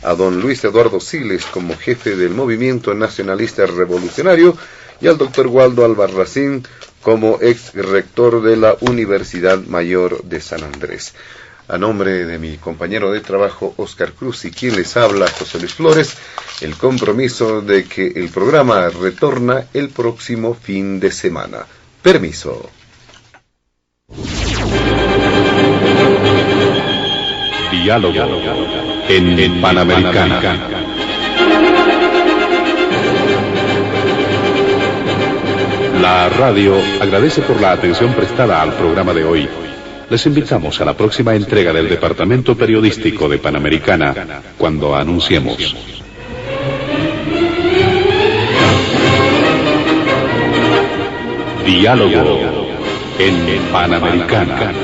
a don Luis Eduardo Siles como jefe del Movimiento Nacionalista Revolucionario y al doctor Waldo Albarracín como ex rector de la Universidad Mayor de San Andrés. A nombre de mi compañero de trabajo Óscar Cruz y quien les habla, José Luis Flores, el compromiso de que el programa retorna el próximo fin de semana. Permiso. Diálogo en Panamericana. La radio agradece por la atención prestada al programa de hoy. Les invitamos a la próxima entrega del Departamento Periodístico de Panamericana, cuando anunciemos. Diálogo en Panamericana.